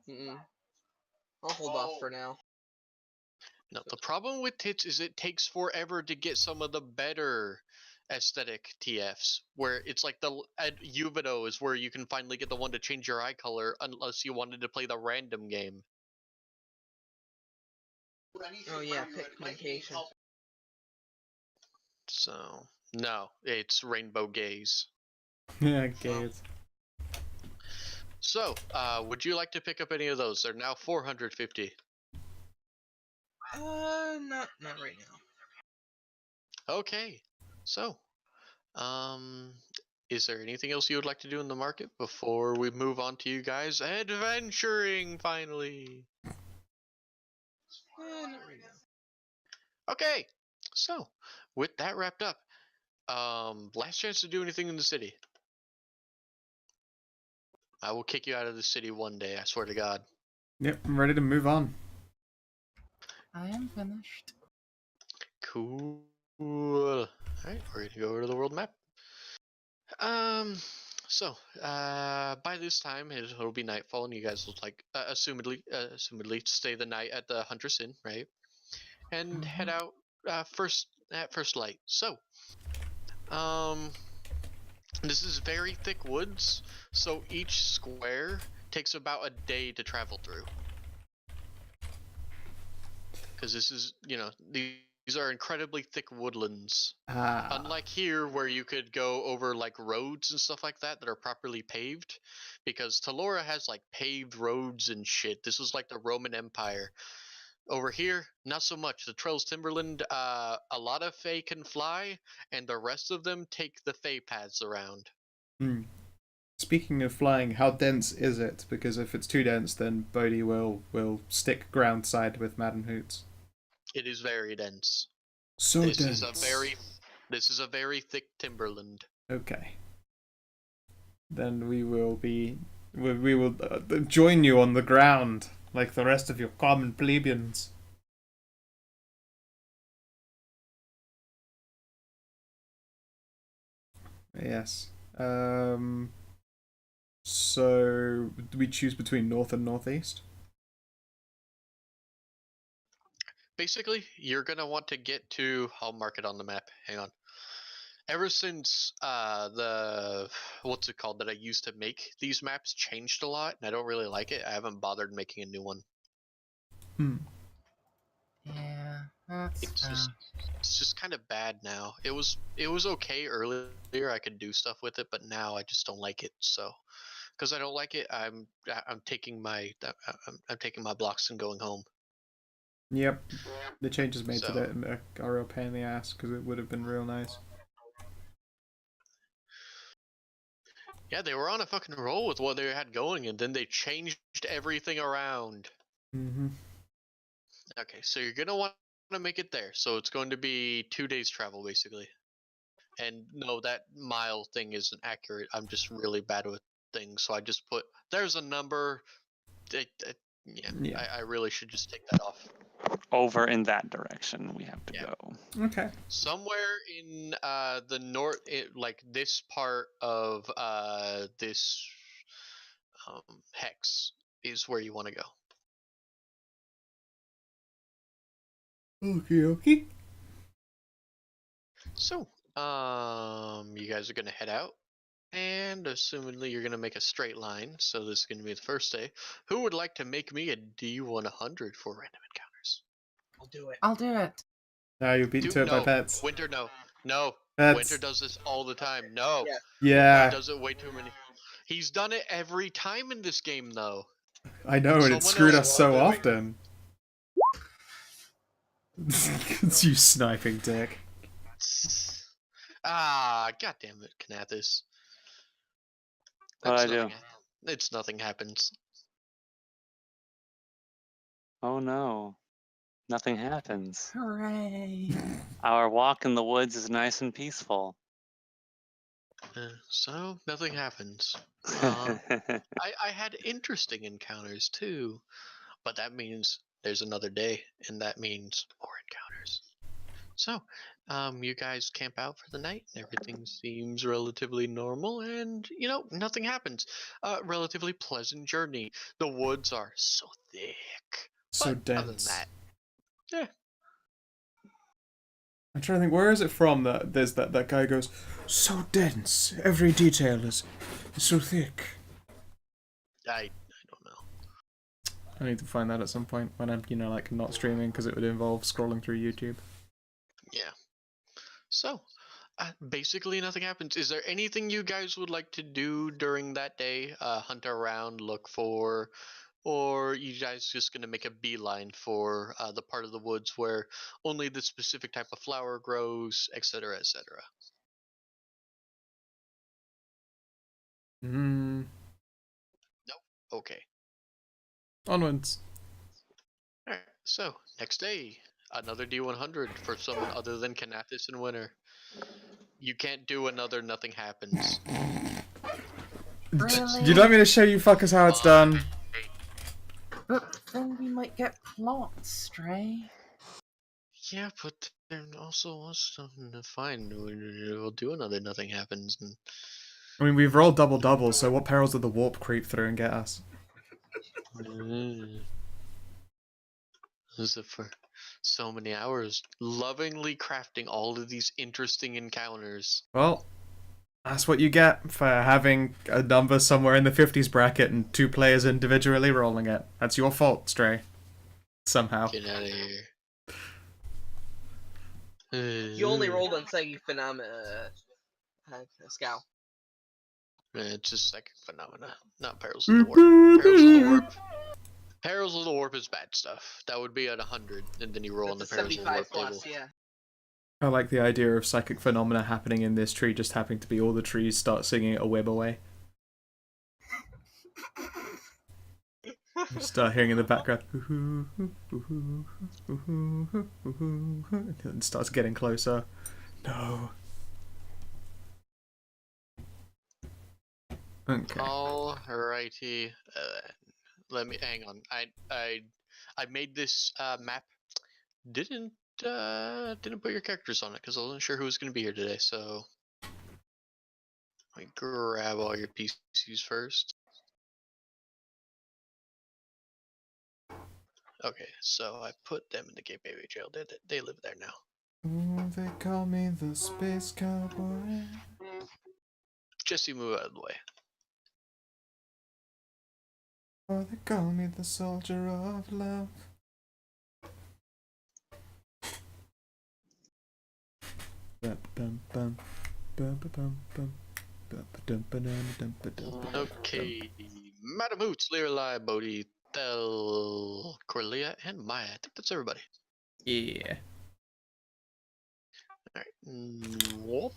Mm-mm. I'll hold off for now. No, the problem with tits is it takes forever to get some of the better aesthetic TFs, where it's like the at Ubido is where you can finally get the one to change your eye color unless you wanted to play the random game. Oh yeah, pigmentation. So, no, it's Rainbow Gaze. Yeah, gays. So, would you like to pick up any of those? They're now 450. Not right now. Okay. So, is there anything else you would like to do in the market before we move on to you guys adventuring finally? Not right now. Okay. So, with that wrapped up, last chance to do anything in the city. I will kick you out of the city one day, I swear to God. Yep, I'm ready to move on. I am finished. Cool. Alright, we're gonna go over to the world map. So, by this time it'll be nightfall, and you guys will assumedly stay the night at the Huntress Inn, right? And head out first at first light. So, this is very thick woods, so each square takes about a day to travel through. Because this is, these are incredibly thick woodlands. Unlike here, where you could go over like roads and stuff like that are properly paved, because Talora has like paved roads and shit. This was like the Roman Empire. Over here, not so much. The Trails Timberland, a lot of Fae can fly, and the rest of them take the Fae paths around. Speaking of flying, how dense is it? Because if it's too dense, then Bodhi will stick ground side with Madden Hoots. It is very dense. So this dense. This is a very thick timberland. Okay. Then we will join you on the ground like the rest of your common plebeians. Yes. So do we choose between north and northeast? Basically, you're gonna want to get to. I'll mark it on the map. Hang on. Ever since the what's it called that I used to make these maps changed a lot, and I don't really like it. I haven't bothered making a new one. Yeah, that's It's just kind of bad now. It was okay earlier. I could do stuff with it, but now I just don't like it. So, because I don't like it, I'm taking my blocks and going home. Yep. The changes made So- to that are a real pain in the ass because it would have been real nice. Yeah, they were on a fucking roll with what they had going, and then they changed everything around. Mm-hmm. Okay, so you're gonna want to make it there. So it's going to be 2 days travel, basically. And no, that mile thing isn't accurate. I'm just really bad with things, so I just put there's a number. Yeah. I really should just take that off. Over in that direction, we have to Yeah. go. Okay. Somewhere in the north, like this part of this hex is where you want to go. Okay. So, you guys are gonna head out, and assumingly you're gonna make a straight line. So this is gonna be the first day. Who would like to make me a D100 for random encounters? I'll do it. I'll do it. Now you'll beat to it by no, pets. Winter, no. Pets. Winter does this all the time. No, Yeah. he Yeah, does it way too many. He's done it every time in this game, though. I know, and it Someone screwed else us so will do it. often. It's you sniping dick. Ah, goddamn it, Knathis. What'd I nothing. do? it's nothing happens. Oh no, nothing happens. Hooray! Our walk in the woods is nice and peaceful. So nothing happens. I had interesting encounters too, but that means there's another day, and that means more encounters. So, you guys camp out for the night, and everything seems relatively normal, and nothing happens. Relatively pleasant journey. The woods are so thick, So but other than dense. that, yeah. I'm trying to think, where is it from that there's that guy goes, so dense, every detail is so thick. I don't know. I need to find that at some point when I'm, like, not streaming, because it would involve scrolling through YouTube. Yeah. So, basically nothing happens. Is there anything you guys would like to do during that day? Hunt around, look for, or you guys just gonna make a beeline for the part of the woods where only the specific type of flower grows, etc., etc.? Hmm. Okay. Onwards. All right. So next day, another D100 for someone other than Kanathis and Winter. You can't do another. Nothing happens. Really? You don't mean to show you fuckers how it's done? But then we might get plots, Stray. Yeah, but there also was something to find. We'll do another. Nothing happens. And I mean, we've rolled double, so what perils did the warp creep through and get us? As if for so many hours, lovingly crafting all of these interesting encounters. Well, that's what you get for having a number somewhere in the 50s bracket and 2 players individually rolling it. That's your fault, Stray. Somehow. Get out of here. You only rolled on psychic phenomena, Scowl. It's just psychic phenomena, not perils of the warp. Perils of the warp. Perils of the warp is bad stuff. That would be at 100, and then you roll on the That's a perils of the warp 75 plus, table. yeah. I like the idea of psychic phenomena happening in this tree just happening to be all the trees start singing a web away. You start hearing in the background, and it starts getting closer. No. Okay. Alrighty. Let me hang on. I made this map. Didn't put your characters on it because I wasn't sure who was going to be here today. So let me grab all your PCs first. Okay, so I put them in the Gay Baby Jail. They live there now. Oh, they call me the space cowboy. Jesse, move out of the way. Oh, they call me the soldier of love. Okay, Madam Hoots, Learly, Bodhi, Thel, Corlia, and Maya. I think that's everybody. Yeah. Alright. Whoop.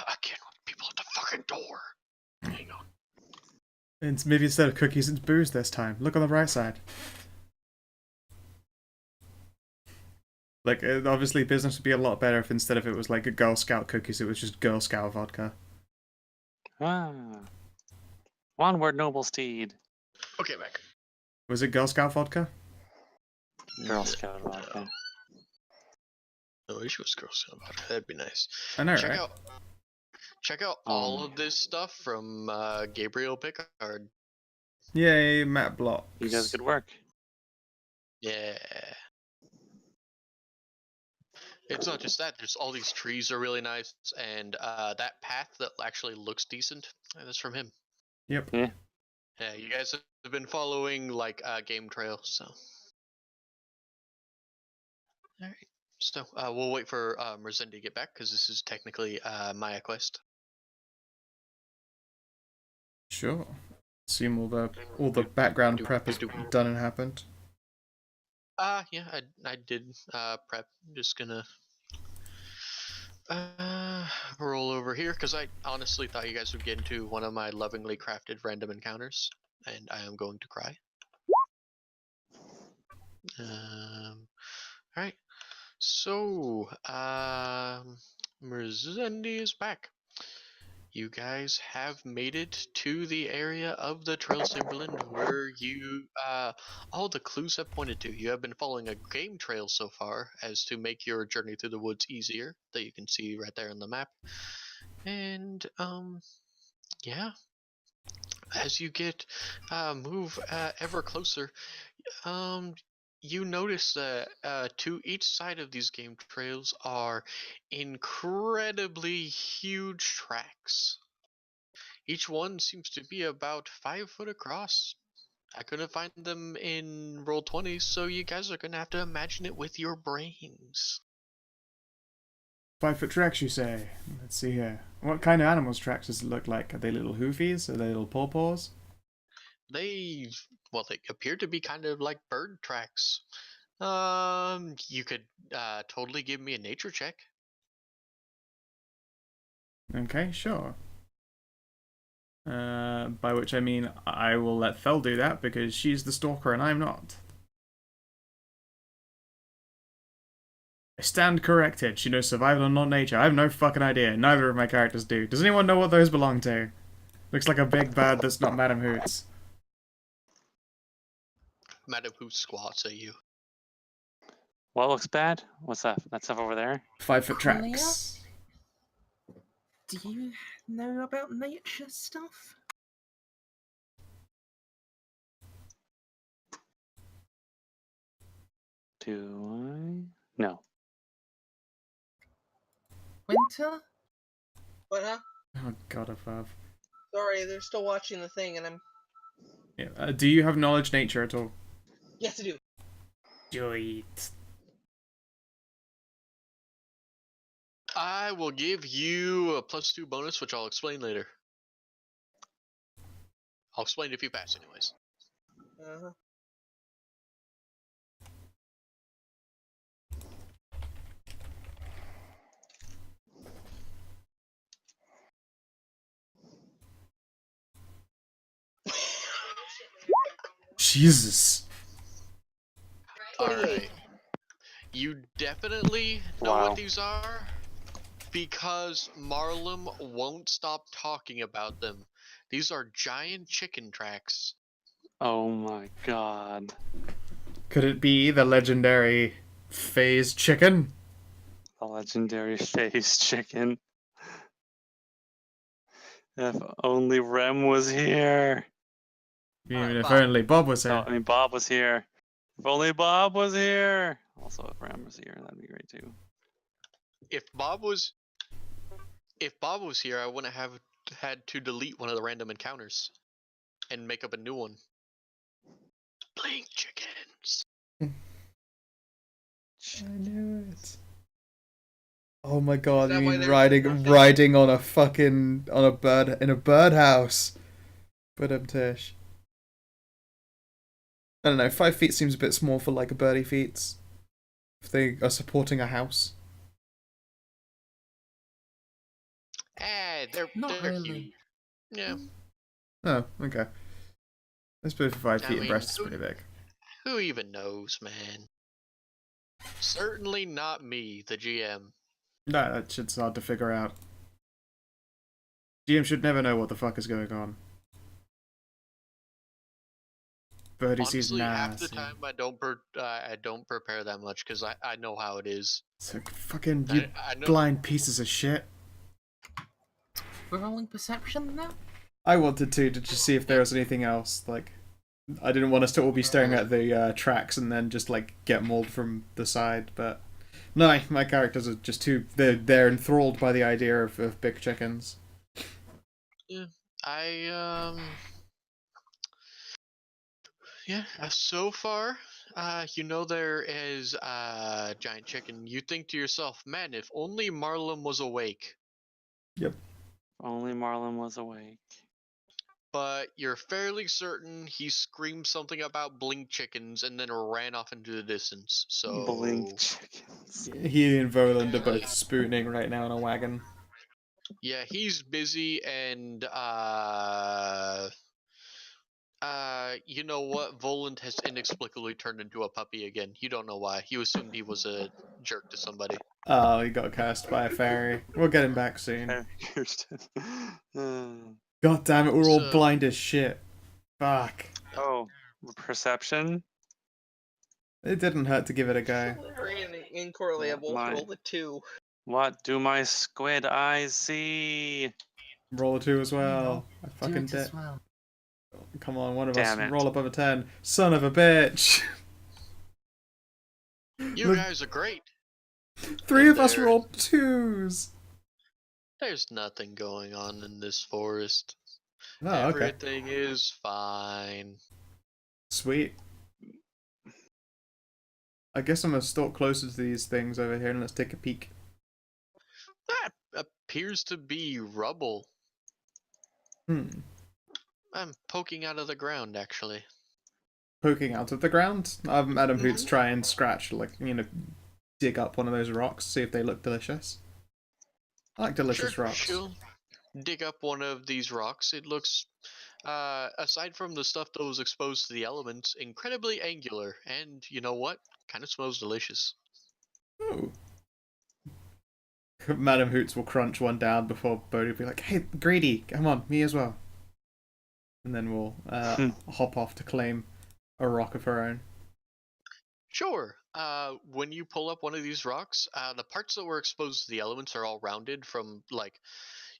Again with people at the fucking door. Hang on. And maybe instead of cookies, it's booze this time. Look on the right side. Like, obviously, business would be a lot better if instead of it was like a Girl Scout cookies, it was just Girl Scout vodka. Ah. Onward, noble steed. Okay, back. Was it Girl Scout vodka? Girl Scout vodka. I wish it was Girl Scout vodka. That'd be nice. I know, Check right? out. Check out all of this stuff from Gabriel Picard. Yay, Matt Blocks. He does good work. Yeah. It's not just that. There's all these trees are really nice, and that path that actually looks decent. That's from him. Yep. Yeah. Yeah, you guys have been following like Game Trail, so. All right. So we'll wait for Merzendi to get back because this is technically Maya quest. Sure. Assume all the background prep is done and happened. Yeah, I did prep. I'm just gonna roll over here because I honestly thought you guys would get into one of my lovingly crafted random encounters, and I am going to cry. All right. So, Merzendi is back. You guys have made it to the area of the Trail Timberland where all the clues have pointed to. You have been following a game trail so far as to make your journey through the woods easier, that you can see right there on the map. And, yeah, as you move ever closer, um, you notice that to each side of these game trails are incredibly huge tracks. Each one seems to be about 5 foot across. I couldn't find them in Roll20, so you guys are gonna have to imagine it with your brains. 5-foot tracks, you say? Let's see here. What kind of animals' tracks does it look like? Are they little hoofies? Are they little pawpaws? They appear to be kind of like bird tracks. You could totally give me a nature check. Okay, sure. By which I mean I will let Fel do that because she's the stalker and I'm not. I stand corrected. She knows survival and not nature. I have no fucking idea. Neither of my characters do. Does anyone know what those belong to? Looks like a big bird that's not Madam Hoots. Madam Who squats at you. What looks bad? What's that? That stuff over there? 5-foot Clear? tracks. Do you know about nature stuff? Do I? No. Winter? What, huh? Oh god above. Sorry, they're still watching the thing, and I'm. Yeah. Do you have knowledge nature at all? Yes, I do. Sweet. I will give you a +2 bonus, which I'll explain later. I'll explain if you pass, anyways. Uh-huh. Jesus. Alright. You definitely know Wow. what these are because Marlem won't stop talking about them. These are giant chicken tracks. Oh my god. Could it be the legendary phase chicken? The legendary face chicken. If only Rem was here. Even if Bob. only Bob was Oh, here. I mean, Bob was here. If only Bob was here. Also, if Rem was here, that'd be great too. If Bob was here, I wouldn't have had to delete one of the random encounters and make up a new one. Blink chickens. I knew it. Oh my god, Is you that why mean they're riding on a bird in a birdhouse. But Tish. I don't know, 5 feet seems a bit small for like a birdie feats. If they are supporting a house. They're Not they're really. huge. Yeah. Oh, okay. I suppose for 5 I feet in mean, breast is pretty big. Who even knows, man? Certainly not me, the GM. No, that shit's hard to figure out. GM should never know what the fuck is going on. Birdie sees Honestly, half nas. the time I don't prepare that much because I know how it is. So fucking you I know. blind pieces of shit. We're rolling perception now? I wanted to just see if there was anything else. Like, I didn't want us to all be staring at the tracks and then just like get mauled from the side. But no, my characters are just too. They're enthralled by the idea of big chickens. Yeah, yeah. So far, there is a giant chicken. You think to yourself, man, if only Marlem was awake. Yep. If only Marlon was awake. but you're fairly certain he screamed something about blink chickens and then ran off into the distance. Blink So chickens. He and Voland are both spooning right now in a wagon. yeah, he's busy, and you know what? Voland has inexplicably turned into a puppy again. You don't know why. You assumed he was a jerk to somebody. Oh, he got cursed by a fairy. We'll get him back soon. Very Kirsten. God damn it, we're all So- blind as shit. Fuck. Oh, perception. It didn't hurt to give it a go. Very incorrelable. My- Roll the 2. What do my squid eyes see? Roll a 2 as well. I Do fucking it as did. well. Come on, one of Damn us it. roll above a 10. Son of a bitch. You Look- guys are great. 3 of us There. rolled 2s. There's nothing going on in this forest. Oh, okay. Everything is fine. Sweet. I guess I'm gonna stalk closer to these things over here and let's take a peek. That appears to be rubble. Hmm. I'm poking out of the ground, actually. Poking out of the ground. Madam Hoots Mhm. try and scratch, like, dig up one of those rocks, see if they look delicious. I like delicious Sure, rocks. she'll dig up one of these rocks. It looks, aside from the stuff that was exposed to the elements, incredibly angular. And you know what? Kind of smells delicious. Oh. Madam Hoots will crunch one down before Bodhi will be like, hey, greedy, come on, me as well. And then we'll hop off to claim a rock of her own. Sure. When you pull up one of these rocks, the parts that were exposed to the elements are all rounded from, like,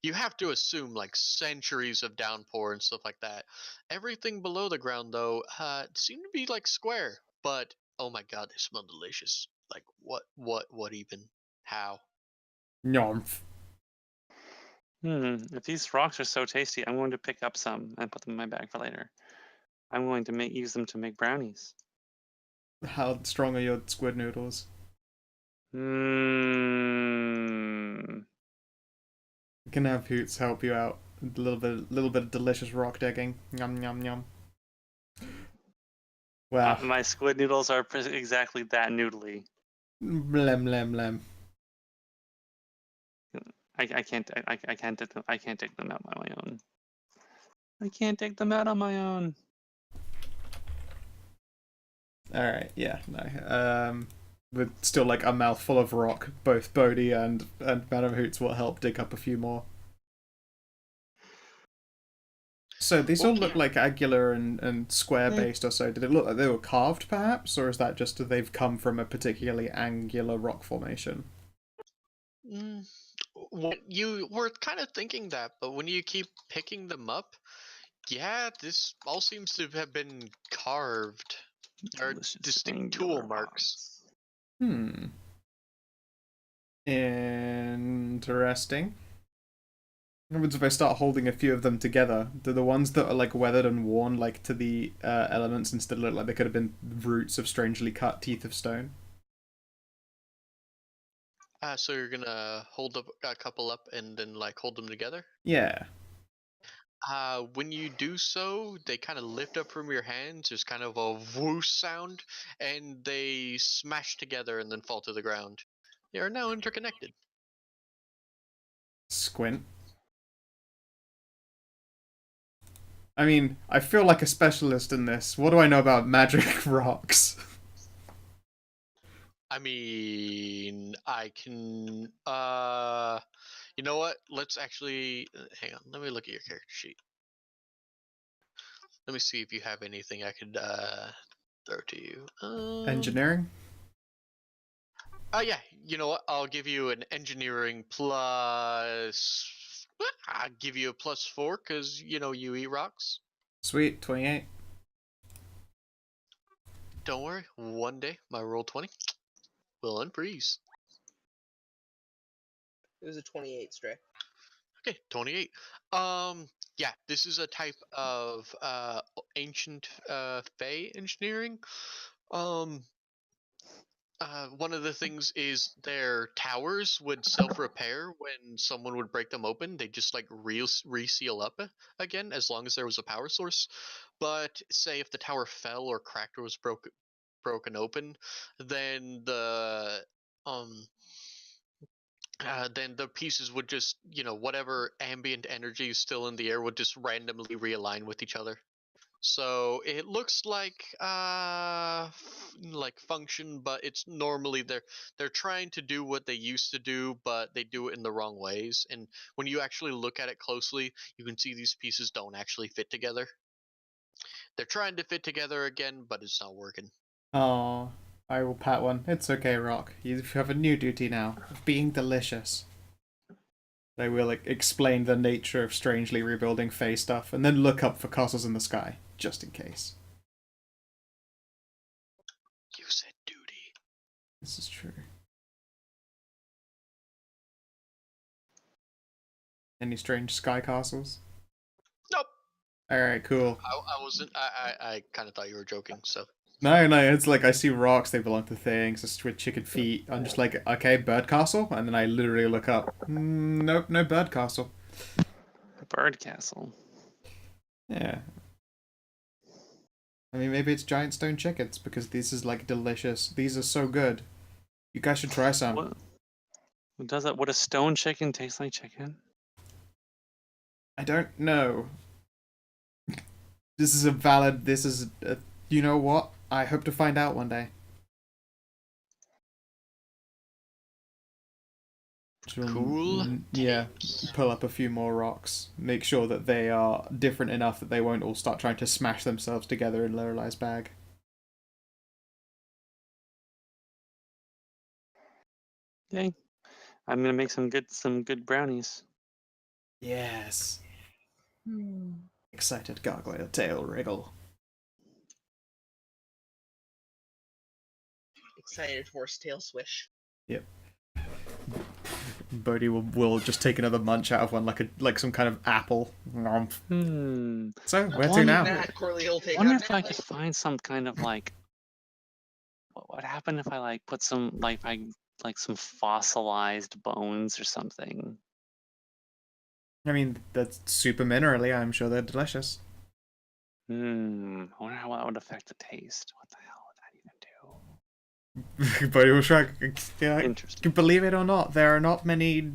you have to assume, like, centuries of downpour and stuff like that. Everything below the ground, though, seemed to be, like, square. But, oh my god, they smell delicious. Like, what even? How? Nyomf. If these rocks are so tasty, I'm going to pick up some and put them in my bag for later. I'm going to use them to make brownies. How strong are your squid noodles? Mmm. You can have Hoots help you out. A little bit of delicious rock digging. Yum yum yum. Wow. My squid noodles are exactly that noodly. Blem blem blem. I can't take them out on my own. I can't take them out on my own. Alright, yeah, no. With still like a mouthful of rock, both Bodhi and Madam Hoots will help dig up a few more. So these all look Okay. like angular and square based or so. Did it look like they were carved perhaps? Or is that just that they've come from a particularly angular rock formation? You were kind of thinking that, but when you keep picking them up, yeah, this all seems to have been carved. There are Delicious distinct angular tool marks. Hmm. Interesting. What happens if I start holding a few of them together? Do the ones that are like weathered and worn like to the elements instead look like they could have been roots of strangely cut teeth of stone? So you're gonna hold up a couple up and then like hold them together. Yeah. When you do so, they kind of lift up from your hands. There's kind of a whoosh sound, and they smash together and then fall to the ground. They are now interconnected. Squint. I mean, I feel like a specialist in this. What do I know about magic rocks? I mean, I can. You know what? Let's actually hang on. Let me look at your character sheet. Let me see if you have anything I could throw to you. Engineering? Oh yeah, you know what? I'll give you an engineering plus. I'll give you a +4 because you eat rocks. Sweet, 28. Don't worry. One day my roll 20 will unfreeze. It was a 28, Stray. Okay, 28. Yeah, this is a type of ancient Fey engineering. Um, one of the things is their towers would self-repair when someone would break them open. They just like reseal up again as long as there was a power source. But say if the tower fell or cracked or was broken open, then um then the pieces would just, whatever ambient energy is still in the air would just randomly realign with each other. So it looks like function, but it's normally they're trying to do what they used to do, but they do it in the wrong ways. And when you actually look at it closely, you can see these pieces don't actually fit together. They're trying to fit together again, but it's not working. Oh, I will pat one. It's okay, Rock. You have a new duty now of being delicious. They will explain the nature of strangely rebuilding Fey stuff, and then look up for castles in the sky, just in case. You said duty. This is true. Any strange sky castles? Nope. Alright, cool. I wasn't. I kind of thought you were joking. So. No, it's like I see rocks, they belong to things, just with chicken feet. I'm just like, okay, bird castle? And then I literally look up. Nope, no bird castle. Bird castle. Yeah. I mean, maybe it's giant stone chickens, because this is like delicious. These are so good. You guys should try some. What does that? Would a stone chicken taste like chicken? I don't know. This is a valid. This is. You know what? I hope to find out one day. Cool. Yeah. Pull up a few more rocks. Make sure that they are different enough that they won't all start trying to smash themselves together in Lorelai's bag. Yay! I'm gonna make some good brownies. Yes. Hmm. Excited gargoyle tail wriggle. Excited horsetail swish. Yep. Bodhi will just take another munch out of one like some kind of apple. So where to now? That Corley will I take wonder on if I that. could find some kind of like. What would happen if I like put some some fossilized bones or something? I mean, that's super minerally. I'm sure they're delicious. I wonder how that would affect the taste. What the hell would that even do? Bodhi will shrug. Yeah, Interesting. believe it or not, there are not many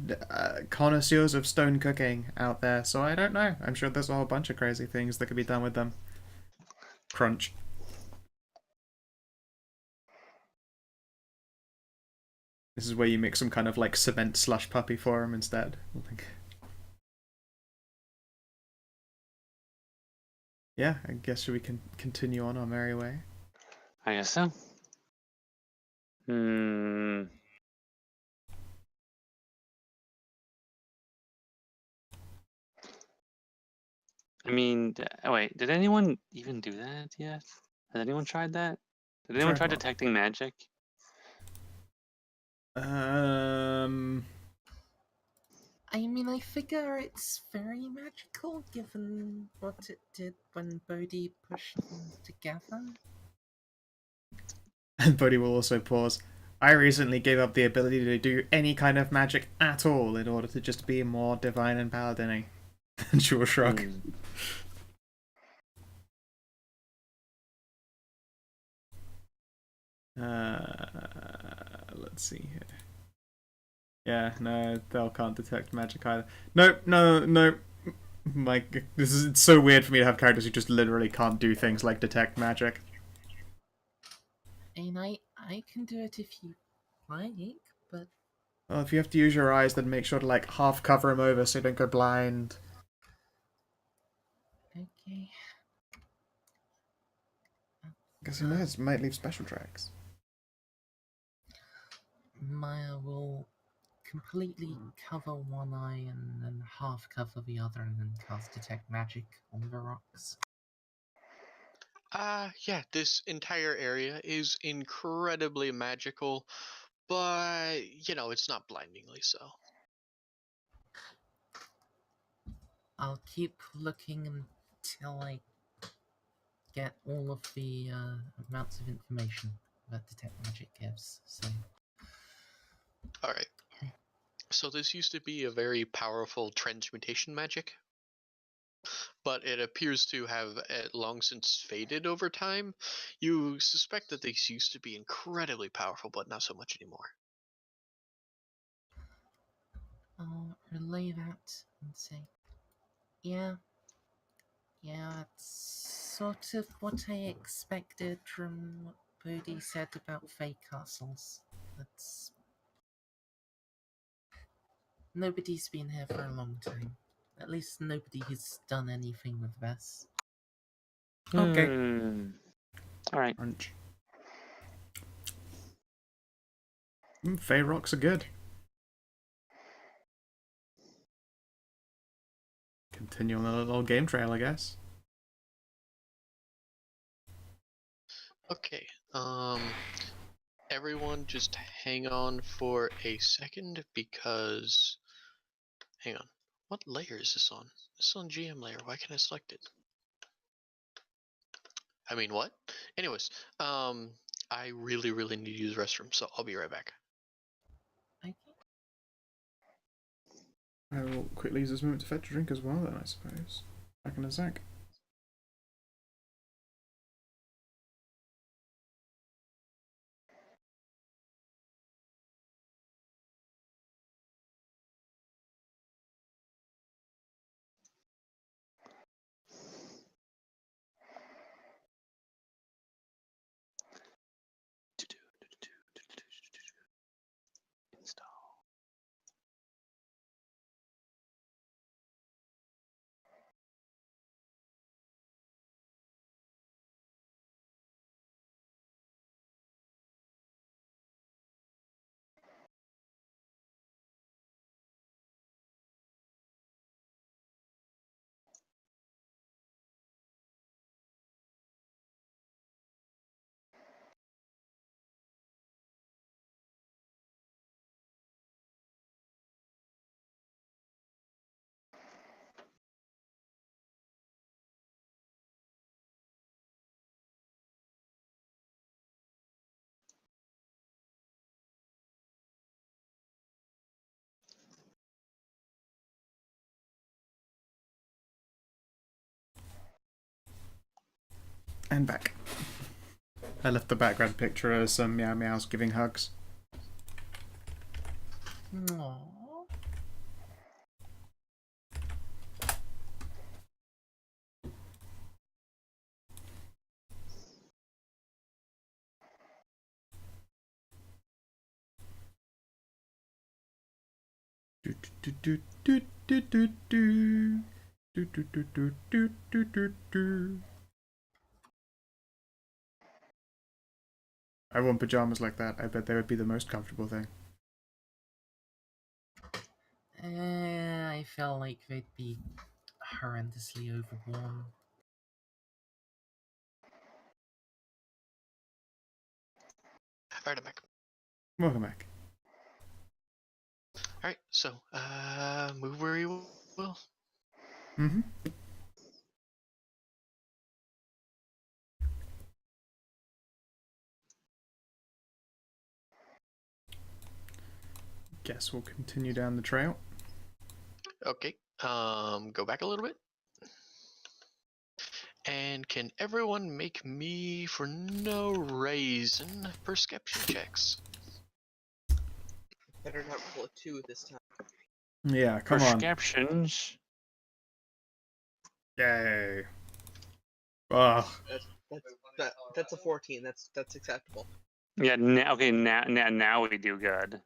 connoisseurs of stone cooking out there, so I don't know. I'm sure there's a whole bunch of crazy things that could be done with them. Crunch. This is where you make some kind of like cement slush puppy for him instead. Yeah, I guess we can continue on our merry way. I guess so. I mean, oh wait, did anyone even do that yet? Has anyone tried that? Did anyone try Tried what? detecting magic? I mean, I figure it's very magical given what it did when Bodhi pushed them together. And Bodhi will also pause. I recently gave up the ability to do any kind of magic at all in order to just be more divine and paladin-y. And she will shrug. Let's see here. Yeah, no, they can't detect magic either. No. Like, it's so weird for me to have characters who just literally can't do things like detect magic. And I can do it if you like, but... Well, if you have to use your eyes, then make sure to, like, half cover them over so you don't go blind. Okay. Because who knows, might leave special tracks. Maya will completely cover one eye and then half cover the other and then cast Detect Magic on the rocks. Yeah, this entire area is incredibly magical, but, it's not blindingly so. I'll keep looking until I get all of the amounts of information. that detect magic gives. So Alright. So this used to be a very powerful transmutation magic, but it appears to have long since faded over time. You suspect that these used to be incredibly powerful, but not so much anymore. I'll relay that and say, yeah, it's sort of what I expected from what Bodhi said about fake castles. That's nobody's been here for a long time. At least nobody has done anything with this. Okay. All right. Crunch. Fey rocks are good. Continue on the little game trail, I guess. Okay. Everyone just hang on for a second because... Hang on. What layer is this on? This is on GM layer. Why can't I select it? I mean, what? Anyways, I really need to use the restroom, so I'll be right back. Okay. I will quickly use this moment to fetch a drink as well, then, I suppose. Back in a sec. Install. And back. I left the background picture of some meow meows giving hugs. Aww. Do do do do do do do do do do do do do do do. I want pajamas like that. I bet they would be the most comfortable thing. I feel like they'd be horrendously overworn. Alright, I'm back. Welcome back. Alright, so, move where you will. Mm-hmm. Guess we'll continue down the trail. Okay, go back a little bit. And can everyone make me, for no reason, perception checks? Better not roll a 2 this time. Yeah, come on. Prescriptions. Yay. Ugh. That's a 14. That's acceptable. Yeah. Okay. Now we do good.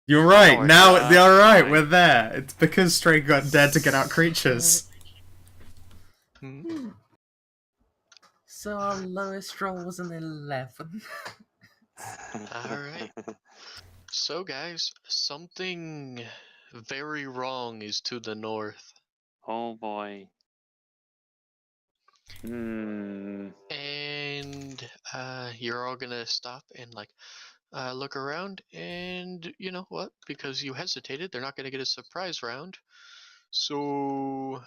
You're right. we're Now, just you're right. fine. We're there. It's because Stray got dead to get out creatures. Hmm? So our lowest roll was an 11. Alright. So, guys, something very wrong is to the north. Oh boy. Hmm. And you're all gonna stop and look around, and you know what? Because you hesitated, they're not gonna get a surprise round. So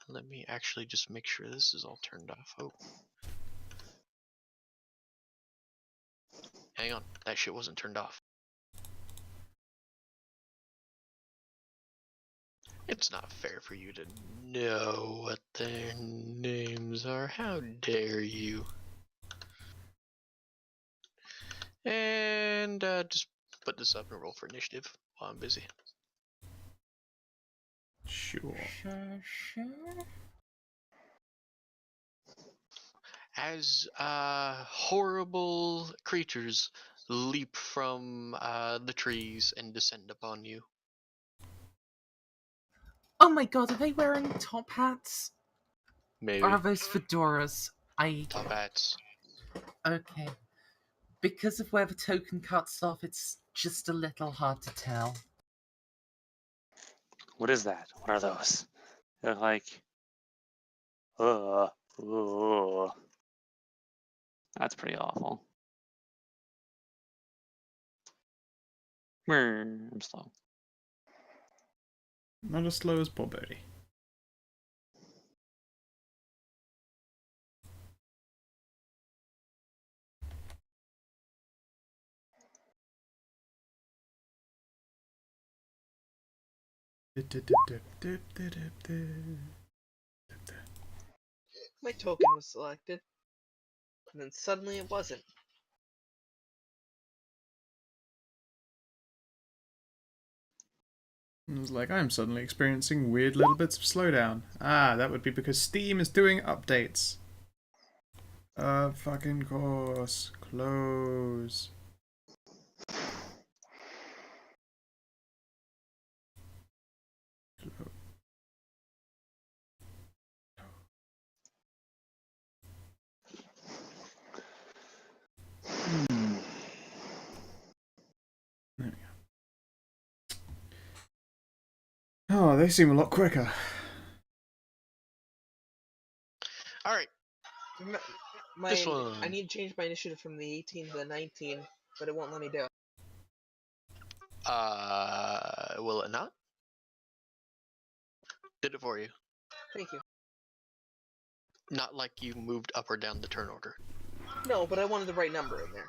let me actually just make sure this is all turned off. Oh, hang on. That shit wasn't turned off. It's not fair for you to know what their names are. How dare you? And just put this up and roll for initiative while I'm busy. Sure. Sure. As horrible creatures leap from the trees and descend upon you. Oh my god, are they wearing top hats? Maybe. Or are those fedoras? Top hats. Okay. Because of where the token cuts off, it's just a little hard to tell. What is that? What are those? They're like, uh, that's pretty awful. I'm slow. Not as slow as poor Bodhi. My token was selected, and then suddenly it wasn't. I was like, I'm suddenly experiencing weird little bits of slowdown. Ah, that would be because Steam is doing updates. Fucking course. Close. There we go. Oh, they seem a lot quicker. Alright, this one. I need to change my initiative from the 18 to the 19, but it won't let me do it. Will it not? Did it for you. Thank you. Not like you moved up or down the turn order. No, but I wanted the right number in there.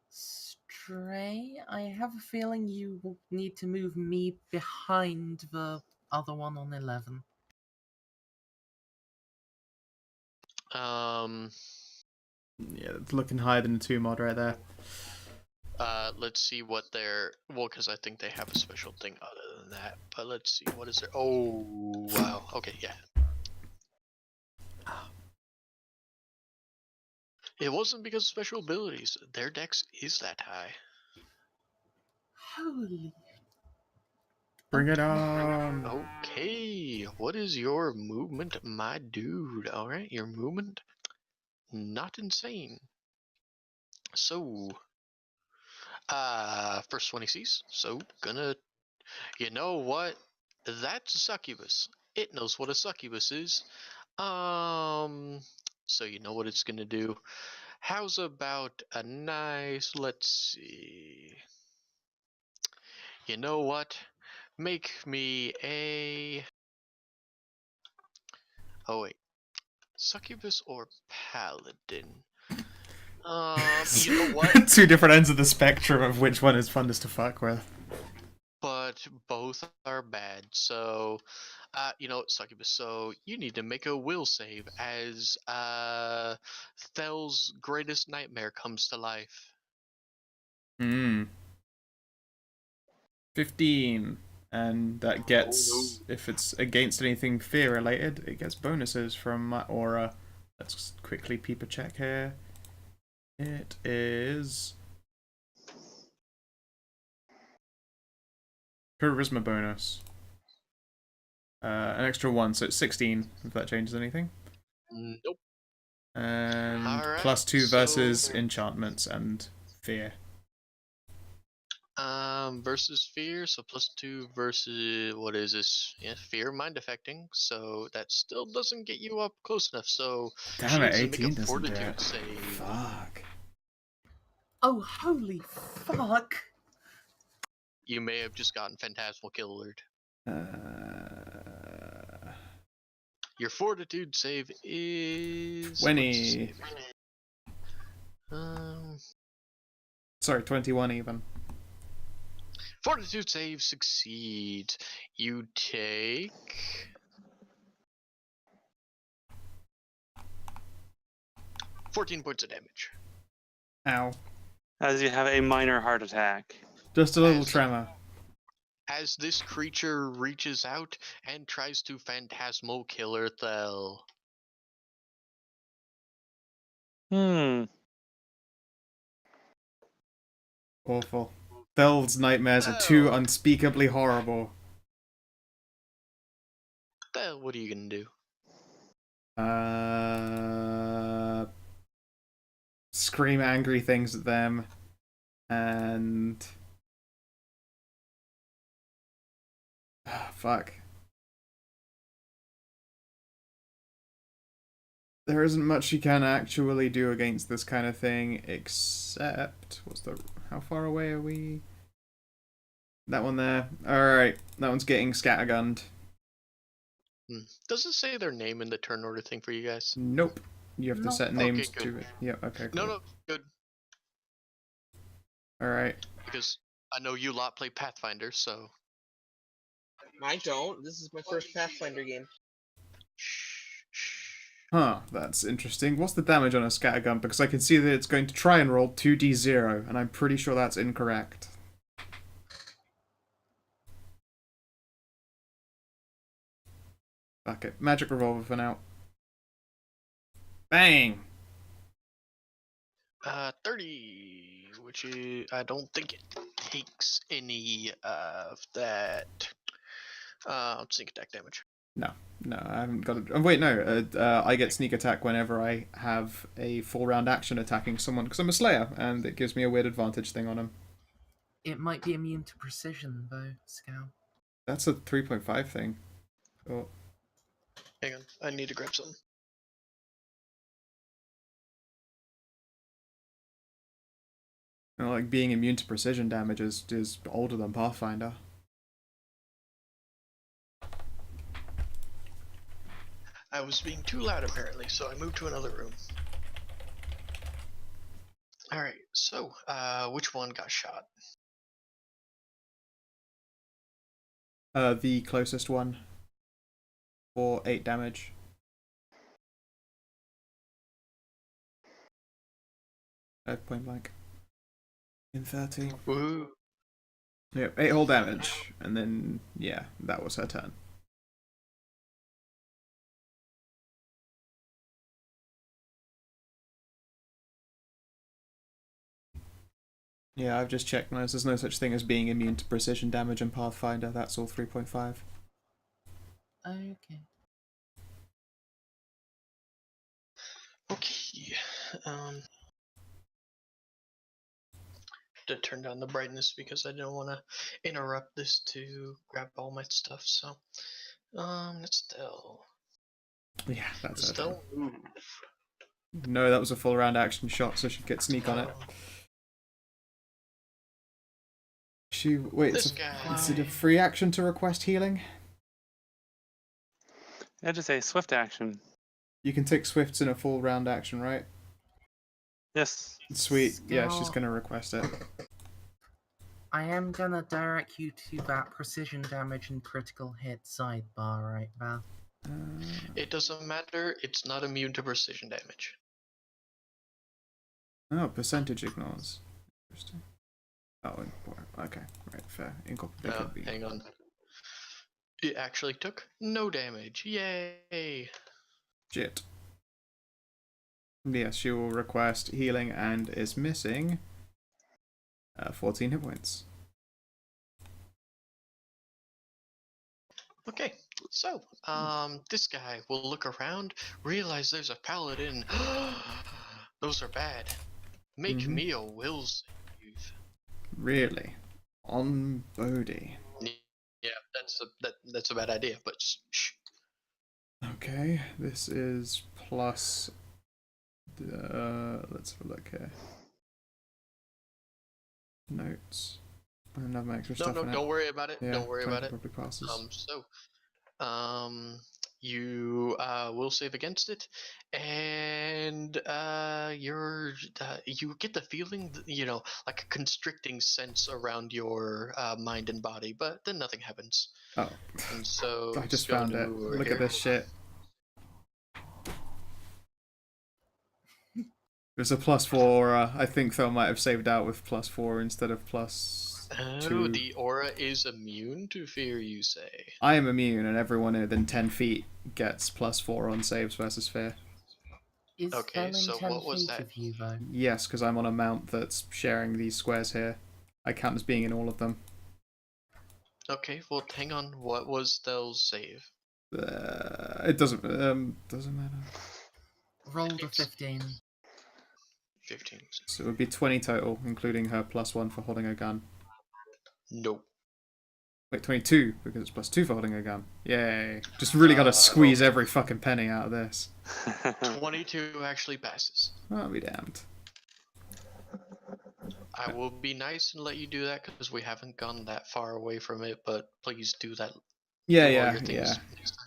Stray, I have a feeling you will need to move me behind the other one on 11. Yeah, it's looking higher than the 2 mod right there. Let's see what their, well, because I think they have a special thing other than that, but let's see, what is their, oh, wow, okay, yeah. It wasn't because of special abilities, their dex is that high. Holy. Bring it on! Okay, what is your movement, my dude? Alright, your movement, not insane. So, first one he sees, so gonna, you know what? That's a succubus. It knows what a succubus is. So you know what it's gonna do. How's about a nice, let's see. You know what? Make me a, oh wait, succubus or paladin? You know what? 2 different ends of the spectrum of which one is funnest to fuck with. But both are bad. So, you know, succubus. So you need to make a will save as Thel's greatest nightmare comes to life. 15. And that gets, if it's against anything fear related, it gets bonuses from my aura. Let's quickly peep a check here. It is charisma bonus. An extra 1, so it's 16, if that changes anything. Nope. And Alright, plus 2 versus so- enchantments and fear. Versus fear, so +2 versus what is this? Yeah, fear, mind affecting. So that still doesn't get you up close enough. So Damn she it, needs to make 18 a doesn't do fortitude it. save. Fuck. Oh, holy fuck! You may have just gotten phantasmal kill alert. Your fortitude save is 20. Sorry, 21 even. Fortitude save succeeds. You take 14 points of damage. Ow. As you have a minor heart attack. Just a little As- tremor. As this creature reaches out and tries to phantasmal killer Thel. Awful. Thel's nightmares are too Oh. unspeakably horrible. Thel, what are you gonna do? Scream angry things at them, and fuck. There isn't much you can actually do against this kind of thing, except how far away are we? That one there. Alright, that one's getting scattergunned. Does it say their name in the turn order thing for you guys? Nope. You have to No. set Okay, names good. to it. Yeah, okay, cool. No, good. Alright. Because I know you lot play Pathfinder, so. I don't. This is my first Pathfinder game. Huh, that's interesting. What's the damage on a scattergun? Because I can see that it's going to try and roll 2d0, and I'm pretty sure that's incorrect. Fuck it. Magic Revolver for now. Bang! 30, which I don't think it takes any of that. Sneak attack damage. No, I haven't got it. Oh, wait, no. I get sneak attack whenever I have a full round action attacking someone, because I'm a slayer, and it gives me a weird advantage thing on him. It might be immune to precision, though, Scout. That's a 3.5 thing. Oh. Hang on, I need to grab something. You know, like, being immune to precision damage is older than Pathfinder. I was being too loud apparently, so I moved to another room. Alright, so, which one got shot? The closest one. For 8 damage. Point blank. In 30. Woohoo! Yep, 8 whole damage. And then, yeah, that was her turn. Yeah, I've just checked those. There's no such thing as being immune to precision damage in Pathfinder. That's all 3.5. Okay. Okay, to turn down the brightness because I don't want to interrupt this to grab all my stuff, so, let's still Yeah, that's her turn. still move. No, that was a full round action shot, so she'd get sneak on it. Wait, This guy. is it a free action to request healing? Yeah, just a swift action. You can take swifts in a full round action, right? Yes. Sweet. Yeah, she's Scout. gonna request it. I am gonna direct you to that precision damage and critical hit sidebar right there. It doesn't matter, it's not immune to precision damage. Oh, percentage ignores. Interesting. Oh, okay, right, fair. Incorporate. Hang on. It actually took no damage. Yay! Shit. Yes, she will request healing and is missing 14 hit points. Okay, so, this guy will look around, realize there's a paladin. Those are bad. Make Mhm. me a will save. Really? On Bodhi. Yeah, that's a bad idea, but shh. Okay, this is plus. Let's have a look here. Notes. I don't have my extra stuff. No, don't worry about it. Yeah, Don't worry about it. Probably passes. So, You will save against it, and you get the feeling, like a constricting sense around your mind and body, but then nothing happens. Oh, And so I it's just going found to it. move over Look here. at this shit. There's a +4 aura. I think Phil might have saved out with +4 instead of Oh, +2. the aura is immune to fear, you say? I am immune, and everyone within 10 feet gets +4 on saves versus fear. Is Okay, Fel in so 10 what was feet that? of you, though? Yes, because I'm on a mount that's sharing these squares here. I count as being in all of them. Okay, well, hang on. What was Thel's save? It doesn't matter. Rolled a 15. 15. So it would be 20 total, including her +1 for holding a gun. Nope. Wait, 22 because it's +2 for holding a gun. Yay! Just really gotta squeeze Okay. every fucking penny out of this. 22 actually passes. I'll be damned. I will be nice and let you do that because we haven't gone that far away from it, but please do that. Yeah, Do all yeah, your yeah. things next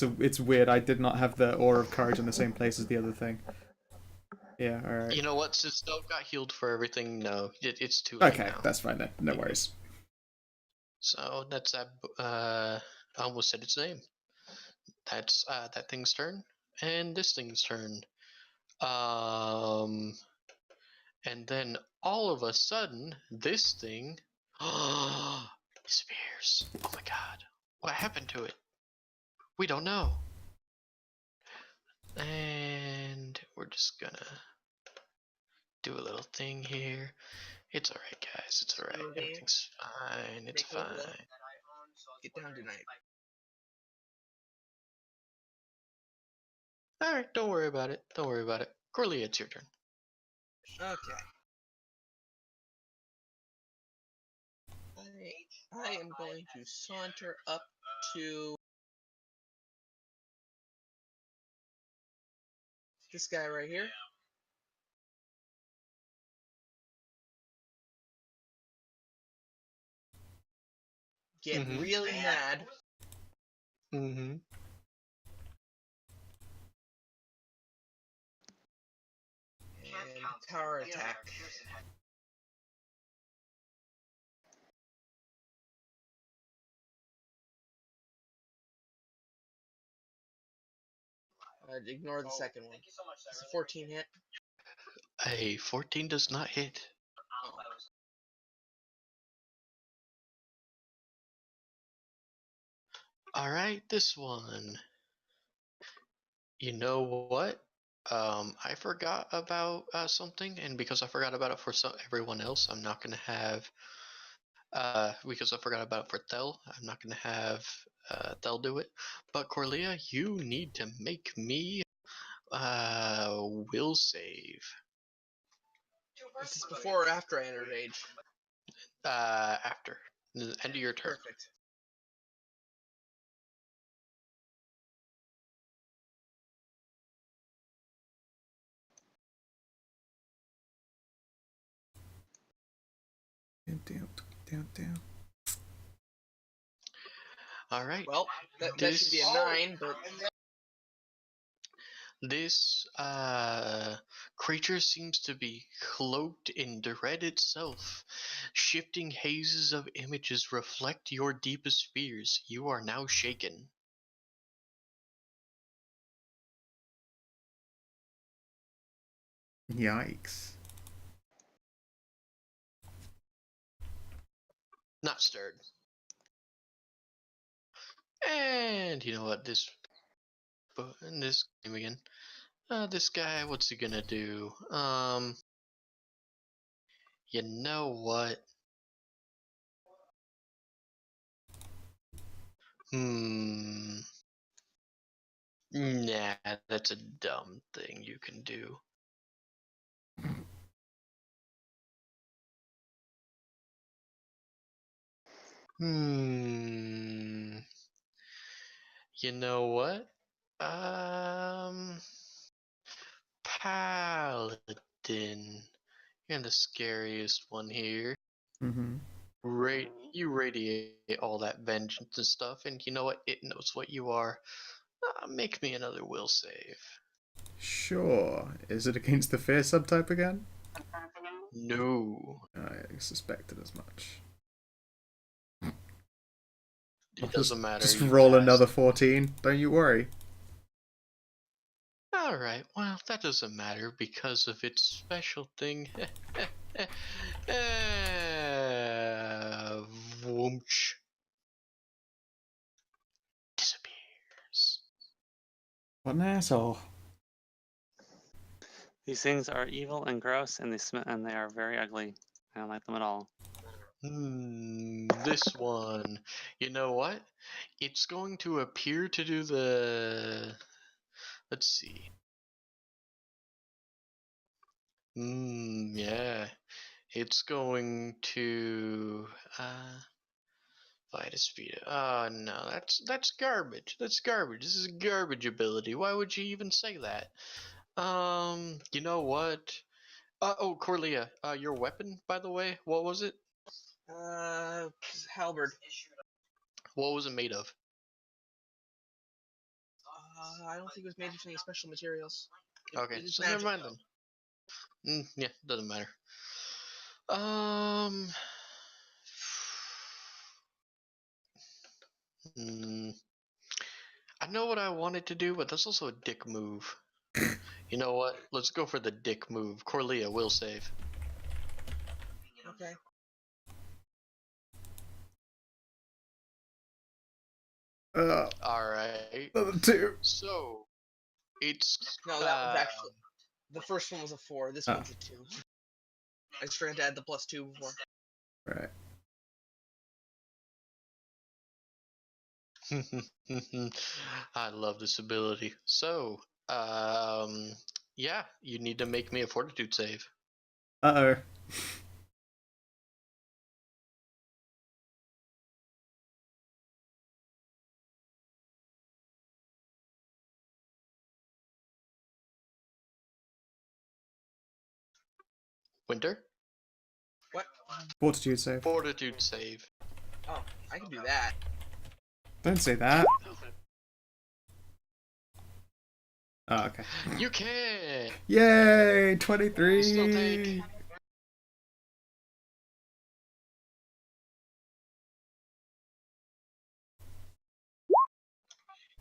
time. It's weird. I did not have the aura of courage in the same place as the other thing. Yeah, all right. You know what? Since Del got healed for everything, no, it's too late Okay, now. that's fine then. No worries. So that's that. I almost said its name. That's that thing's turn, and this thing's turn. Um, and then all of a sudden, this thing disappears. Oh my god, what happened to it? We don't know. And we're just gonna do a little thing here. It's alright, guys. It's alright. Everything's fine. It's Make a little- fine. Get down tonight. Alright, don't worry about it. Don't worry about it. Corley, it's your turn. Okay. I am going to saunter up to this guy right here. Get Mhm. really mad Mm-hmm. and power attack. Ignore the second one. It's a 14 hit. A 14 does not hit. Alright, this one. You know what? I forgot about something, and because I forgot about it for everyone else, I'm not gonna have. Because I forgot about it for Thel, I'm not gonna have Thel do it. But Corlia, you need to make me will save. This is before or after I entered age. After the end of your turn. Perfect. Down. All right. Well, that should be a 9, but This creature seems to be cloaked in dread itself. Shifting hazes of images reflect your deepest fears. You are now shaken. Yikes. Not stirred. And you know what? In this game again. This guy, what's he gonna do? You know what? Hmm. Nah, that's a dumb thing you can do. Hmm. You know what? Paladin. You're the scariest one here. Mm-hmm. You radiate all that vengeance and stuff, and you know what? It knows what you are. Make me another will save. Sure. Is it against the fear subtype again? No. I suspected as much. It doesn't matter. Just you roll passed. another 14. Don't you worry. Alright, well, that doesn't matter because of its special thing. Voomch. Disappears. What an asshole. These things are evil and gross, and they are very ugly. I don't like them at all. This one. You know what? It's going to appear to do the... Let's see. Yeah. It's going to... Vitus Vita. Oh no, that's garbage. That's garbage. This is a garbage ability. Why would you even say that? You know what? Oh, Corlia, your weapon, by the way, what was it? Halberd. What was it made of? I don't think it was made of any special materials. Okay, It is so magic, never mind though. then. Yeah, doesn't matter. Um, mm, I know what I wanted to do, but that's also a dick move. You know what? Let's go for the dick move. Corlia will save. Okay. Alright. Another 2. So, it's... No, that was actually... The first one was a 4, this one's a 2. I just forgot to add the +2 before. Right. I love this ability. So, yeah, you need to make me a fortitude save. Uh-oh. Winter? What? Fortitude save. Fortitude save. Oh, I can do that. Don't say that. Oh, okay. You can! Yay! You still 23! take...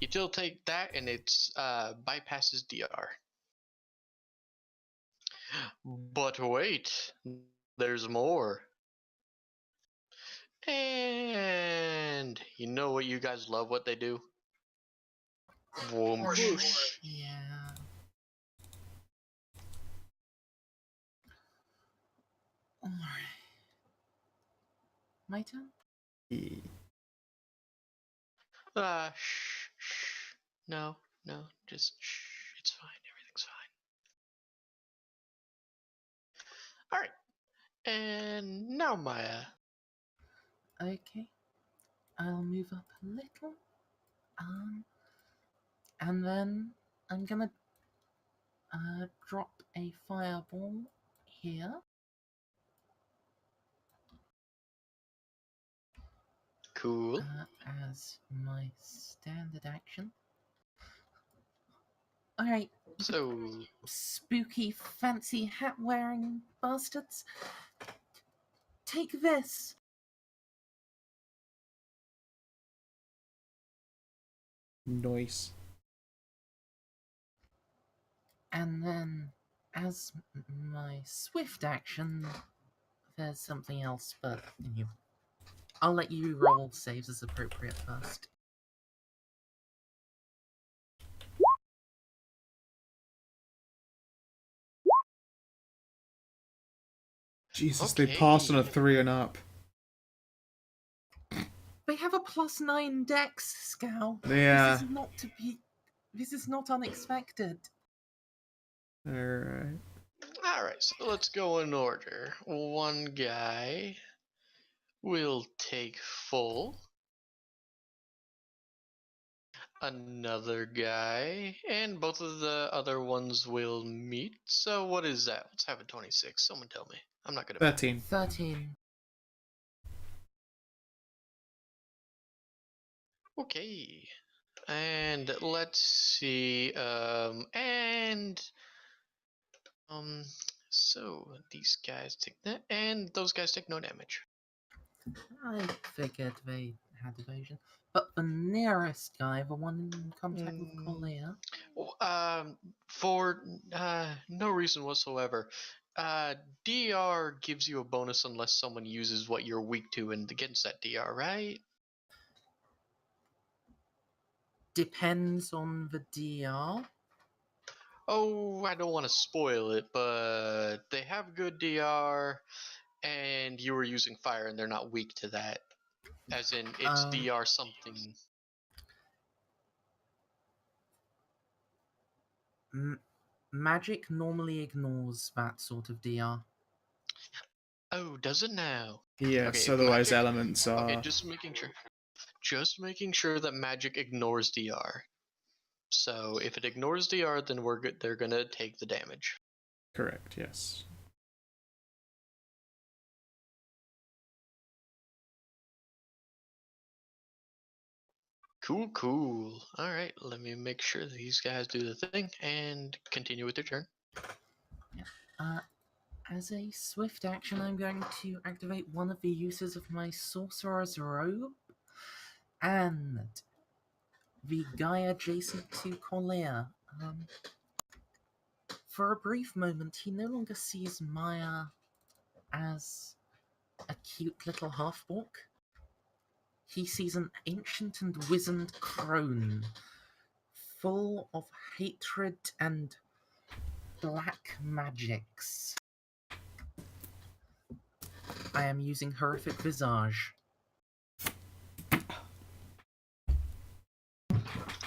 You still take that and it's bypasses DR. But wait, there's more. And you know what you guys love what they do? Whoosh. Whoosh. Yeah. Alright. My turn? Shh. No, just shh. It's fine. Everything's fine. Alright. And now Maya. Okay. I'll move up a little. And then I'm gonna drop a fireball here. Cool. As my standard action. Alright, So, spooky, fancy hat wearing bastards. Take this! Nice. And then, as my swift action, there's something else, but I'll let you roll saves as appropriate first. Jesus, they passed on a Okay. 3 and up. They have a +9 dex, Scow. Yeah. This is not unexpected. Alright. alright, so let's go in order. One guy will take full. Another guy, and both of the other ones will meet. So what is that? Let's have a 26. Someone tell me. I'm not good at math. 13. 13. Okay. And let's see. So these guys take that, and those guys take no damage. I figured they had evasion. But the nearest guy, the one in contact with Collier, For no reason whatsoever. DR gives you a bonus unless someone uses what you're weak to and against that DR, right? depends on the DR. Oh, I don't want to spoil it, but they have good DR, and you were using fire, and they're not weak to that. As in, it's DR something. Magic normally ignores that sort of DR. Oh, does it now? Yes, Okay, otherwise magic. elements are. Okay, just making sure that magic ignores DR. So if it ignores DR, then we're good. They're gonna take the damage. Correct, yes. Cool, cool. All right, let me make sure that these guys do the thing and continue with their turn. As a swift action, I'm going to activate one of the uses of my Sorcerer's Robe, and the guy adjacent to Collier. For a brief moment, he no longer sees Maya as a cute little half-orc. He sees an ancient and wizened crone, full of hatred and black magics. I am using Horrific Visage.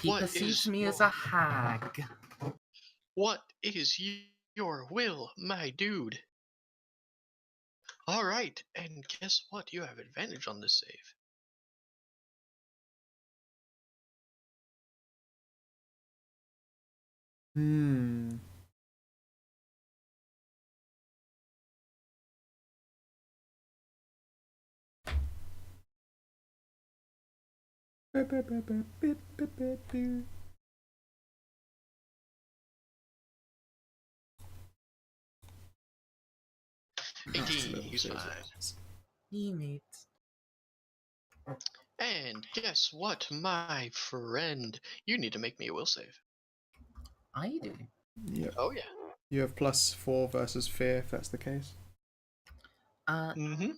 He What perceives is me as a hag. What is your will, my dude? All right, and guess what? You have advantage on this save. Hmm. That's a 18, little he's fine. He meets. And guess what, my friend? You need to make me a will save. I do. Yep. Oh yeah. You have +4 versus fear, if that's the case. Mm-hmm.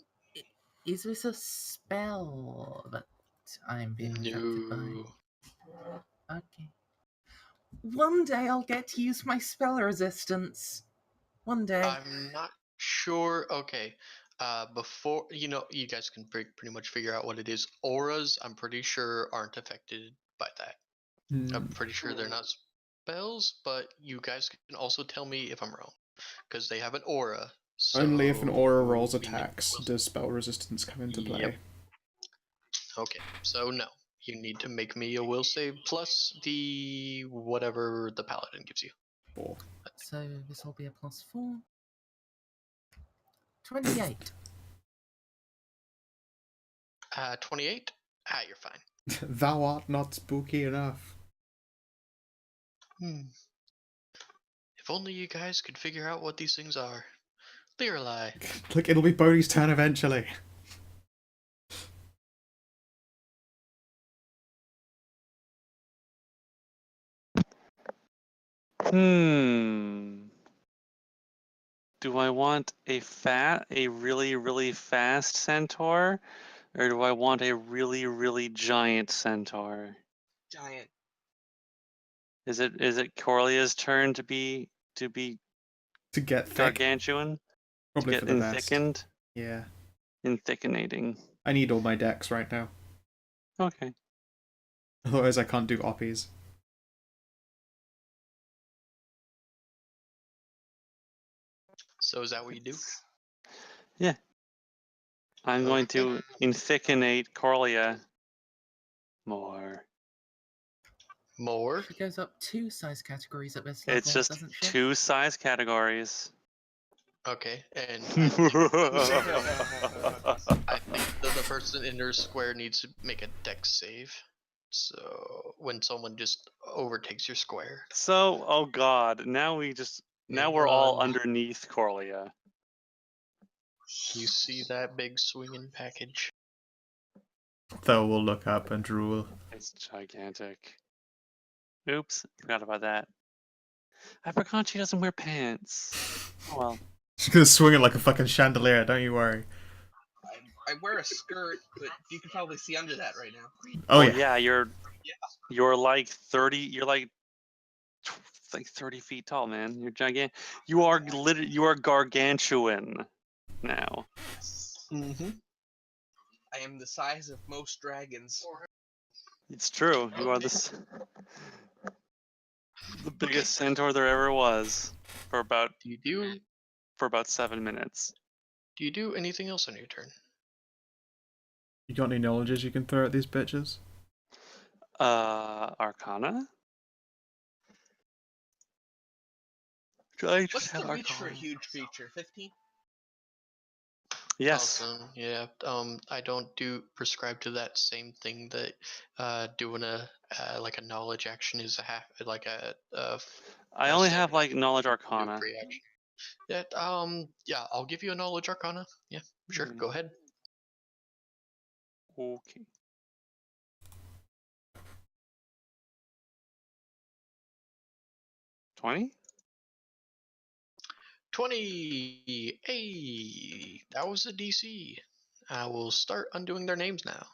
Is this a spell that I'm being affected by? No. Okay. One day I'll get to use my spell resistance. One day. I'm not sure. Okay. Before you guys can pretty much figure out what it is. Auras, I'm pretty sure, aren't affected by that. I'm pretty sure they're not spells, but you guys can also tell me if I'm wrong, because they have an aura. So Only if an aura rolls we need attacks will- does spell resistance come into play. Yep. Okay, so no, you need to make me a will save plus the whatever the paladin gives you. 4. So this will be a +4. 28. 28. You're fine. Thou art not spooky enough. If only you guys could figure out what these things are. Lirelai. Look, it'll be Bodhi's turn eventually. Do I want a really, really fast centaur, or do I want a really, really giant centaur? Giant. Is it Corlia's turn to be To get thick. gargantuan? Probably to for get the best. enthickened? Yeah. Enthickenating. I need all my decks right now. Okay. Otherwise I can't do oppies. So is that what you do? Yeah. I'm going to enthickenate Corlia more. More? She goes up 2 size categories at this level, It's just doesn't she? 2 size categories. Okay, and I think that the person in her square needs to make a dex save. So when someone just overtakes your square. So, oh god, now we're all And underneath Corlia. you see that big swinging package. Though we'll look up and drool. It's gigantic. Oops, forgot about that. I forgot she doesn't wear pants. Oh well. She's gonna swing it like a fucking chandelier, don't you worry. I wear a skirt, but you can probably see under that right now. Oh Well, yeah. you're like 30. You're like 30 feet tall, man. You're gigantic. You are gargantuan now. Mm-hmm. I am the size of most dragons. It's true. You are the biggest centaur there ever was for about Do you 7 minutes. do anything else on your turn? You got any knowledges you can throw at these bitches? Arcana? Do I just What's have the reach for a Arcana? huge creature? 15? Yes. Awesome. Yeah. I don't do prescribe to that same thing that doing a like a knowledge action is a half like I a only have standard like knowledge do Arcana. free action. Yeah. Yeah. I'll give you a knowledge arcana. Yeah. Sure. Hmm. Go ahead. Okay. 20? 20. Hey, that was a DC. I will start undoing their names now.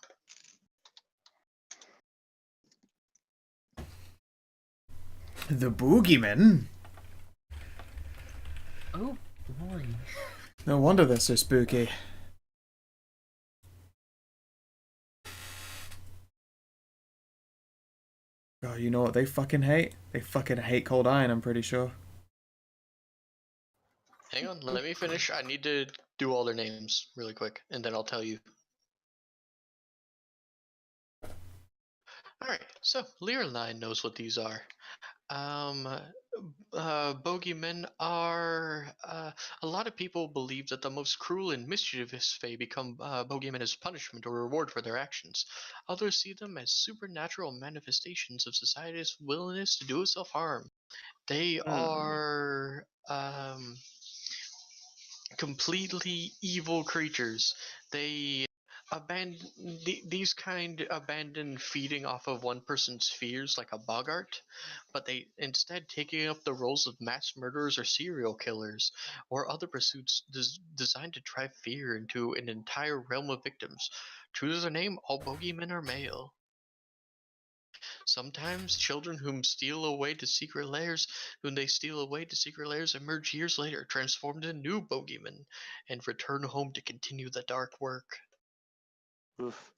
The boogeyman? Oh boy. No wonder they're so spooky. God, you know what they fucking hate? They fucking hate cold iron, I'm pretty sure. Hang on, let me finish. I need to do all their names really quick, and then I'll tell you. Alright, so Learline knows what these are. Bogeymen are. A lot of people believe that the most cruel and mischievous Fae become bogeymen as punishment or reward for their actions. Others see them as supernatural manifestations of society's willingness to do itself harm. They are completely evil creatures. They these kind abandon feeding off of one person's fears like a boggart, but they instead taking up the roles of mass murderers or serial killers or other pursuits designed to drive fear into an entire realm of victims. True to their name, all bogeymen are male. Sometimes children whom they steal away to secret lairs emerge years later, transformed into new bogeymen, and return home to continue the dark work. Oof.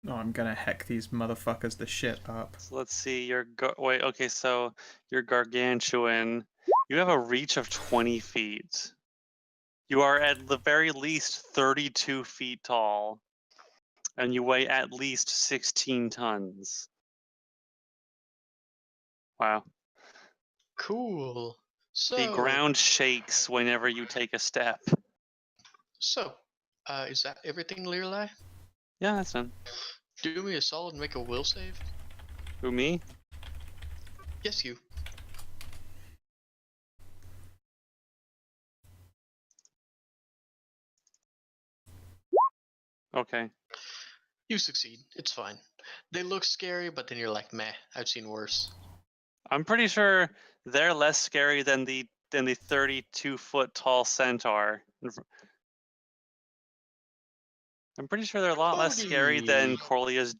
Oh, I'm gonna heck these motherfuckers the shit up. So let's see. Wait. Okay. So you're gargantuan. You have a reach of 20 feet. You are at the very least 32 feet tall, and you weigh at least 16 tons. Wow. Cool. So, The ground shakes whenever you take a step. Is that everything, Learly? Yeah, that's done. Do me a solid and make a will save. Who, me? Yes, you. Okay. You succeed. It's fine. They look scary, but then you're like, meh, I've seen worse. I'm pretty sure they're less scary than the 32-foot tall centaur. I'm pretty sure they're a lot less scary than Bodhi! Corlia's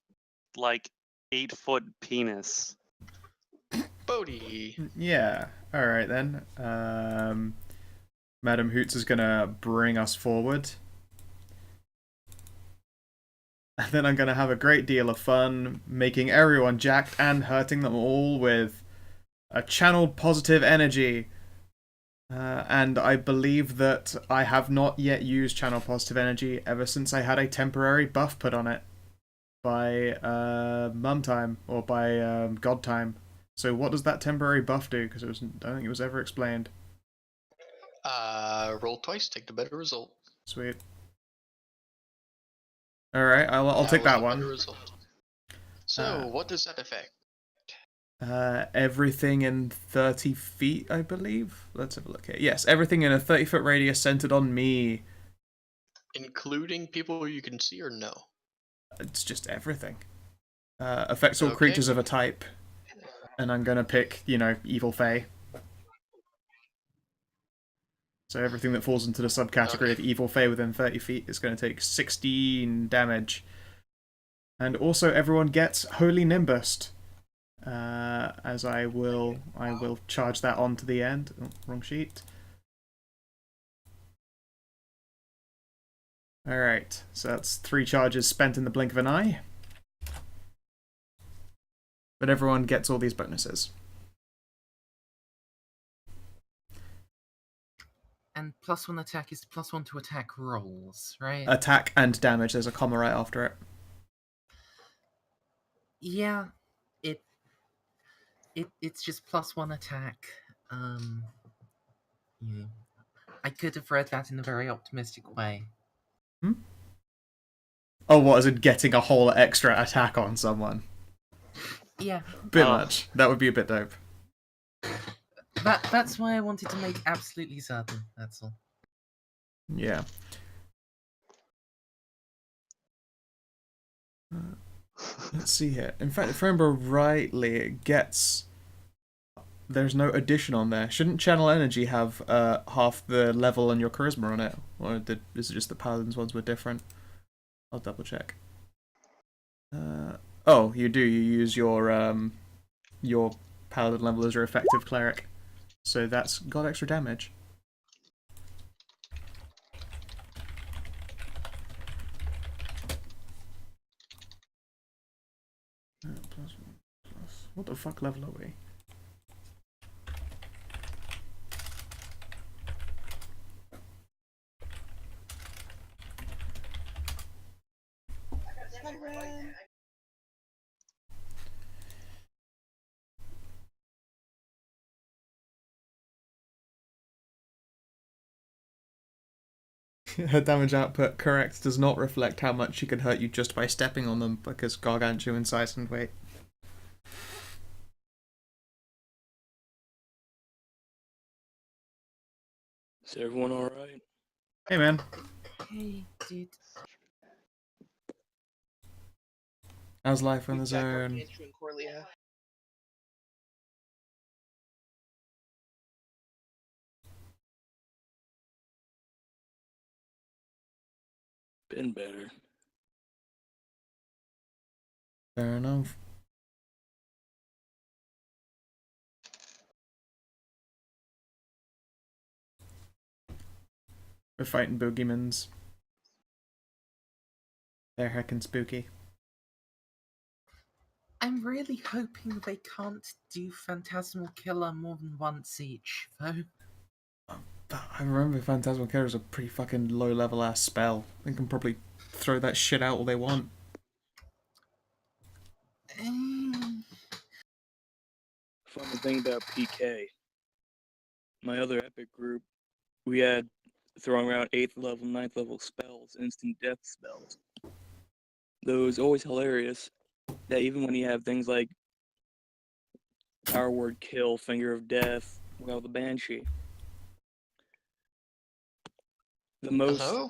like 8-foot penis. Bodhi! Yeah, alright then. Madam Hoots is gonna bring us forward. And then I'm gonna have a great deal of fun making everyone jacked and hurting them all with a channeled positive energy. And I believe that I have not yet used channel positive energy ever since I had a temporary buff put on it by Mum Time or by God Time. So what does that temporary buff do? Because I don't think it was ever explained. Roll twice, take the better result. Sweet. Alright, I'll take was that a better one. result. So, what does that affect? Everything in 30 feet, I believe. Let's have a look here. Yes, everything in a 30-foot radius centered on me. Including people you can see or no? It's just everything. Affects all Okay. creatures of a type. And I'm gonna pick, Evil Fae. So everything that falls into the subcategory of Evil Fae within 30 feet is going to take 16 damage. And also everyone gets Holy Nimbus. As I will charge that on to the end. Oh, wrong sheet. Alright, so that's 3 charges spent in the blink of an eye. But everyone gets all these bonuses. And +1 attack is +1 to attack rolls, right? Attack and damage, there's a comma right after it. Yeah, it's just +1 attack. Yeah. I could have read that in a very optimistic way. Oh, what, is it getting a whole extra attack on someone? Yeah. Bit much. That would be a bit dope. That's why I wanted to make absolutely certain, that's all. Yeah. Let's see here. In fact, if I remember rightly, it gets... There's no addition on there. Shouldn't Channel Energy have half the level and your charisma on it? Or is it just the Paladins ones were different? I'll double check. Oh, you do. You use your Paladin level as your effective cleric. So that's got extra damage. Plus. What the fuck level are we? Her damage output, correct, does not reflect how much she can hurt you just by stepping on them, because gargantuan size and weight. Is everyone alright? Hey, man. Hey, dude. How's life in the Jack zone? Arcantru and Corlia. Been better. Fair enough. We're fighting boogeymans. They're heckin' spooky. I'm really hoping they can't do Phantasmal Killer more than once each, though. I remember Phantasmal Killer is a pretty fucking low level ass spell. They can probably throw that shit out all they want. Funny thing about PK. My other epic group, we had throwing around 8th level, 9th level spells, instant death spells. Those always hilarious. That even when you have things like Power Word Kill, Finger of Death, well, the Banshee. The most Hello?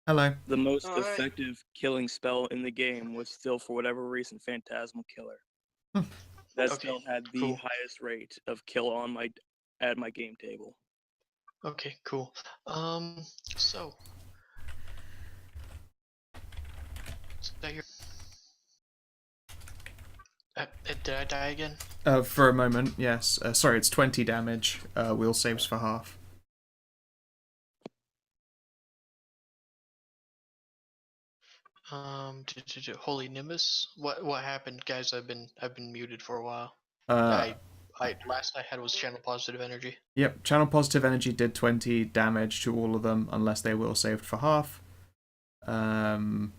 Hello. Alright. effective killing spell in the game was still, for whatever reason, Phantasmal Killer. That Okay, spell had the cool. highest rate of kill on at my game table. Okay, cool. So. Is that your... did I die again? For a moment, yes. Sorry, it's 20 damage. Wheel saves for half. Holy Nimbus. What happened, guys? I've been muted for a while. Last I had was channel positive energy. Yep, channel positive energy did 20 damage to all of them, unless they will saved for half. And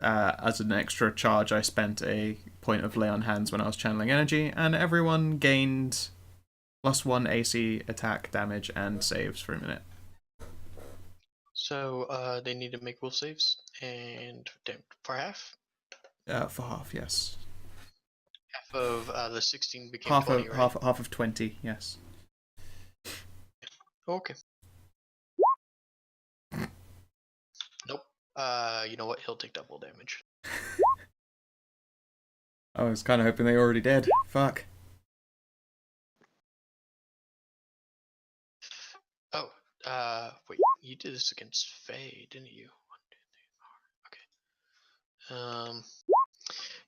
as an extra charge, I spent a point of lay on hands when I was channeling energy, and everyone gained +1 AC attack damage and saves for a minute. So they need to make will saves, and damn, for half. For half, yes. Half of the 16 became Half 20, of right? half of 20, yes. Okay. Nope. You know what? He'll take double damage. I was kind of hoping they already did. Fuck. Oh, wait. You did this against Faye, didn't you? 1, 2, 3, 4. Okay.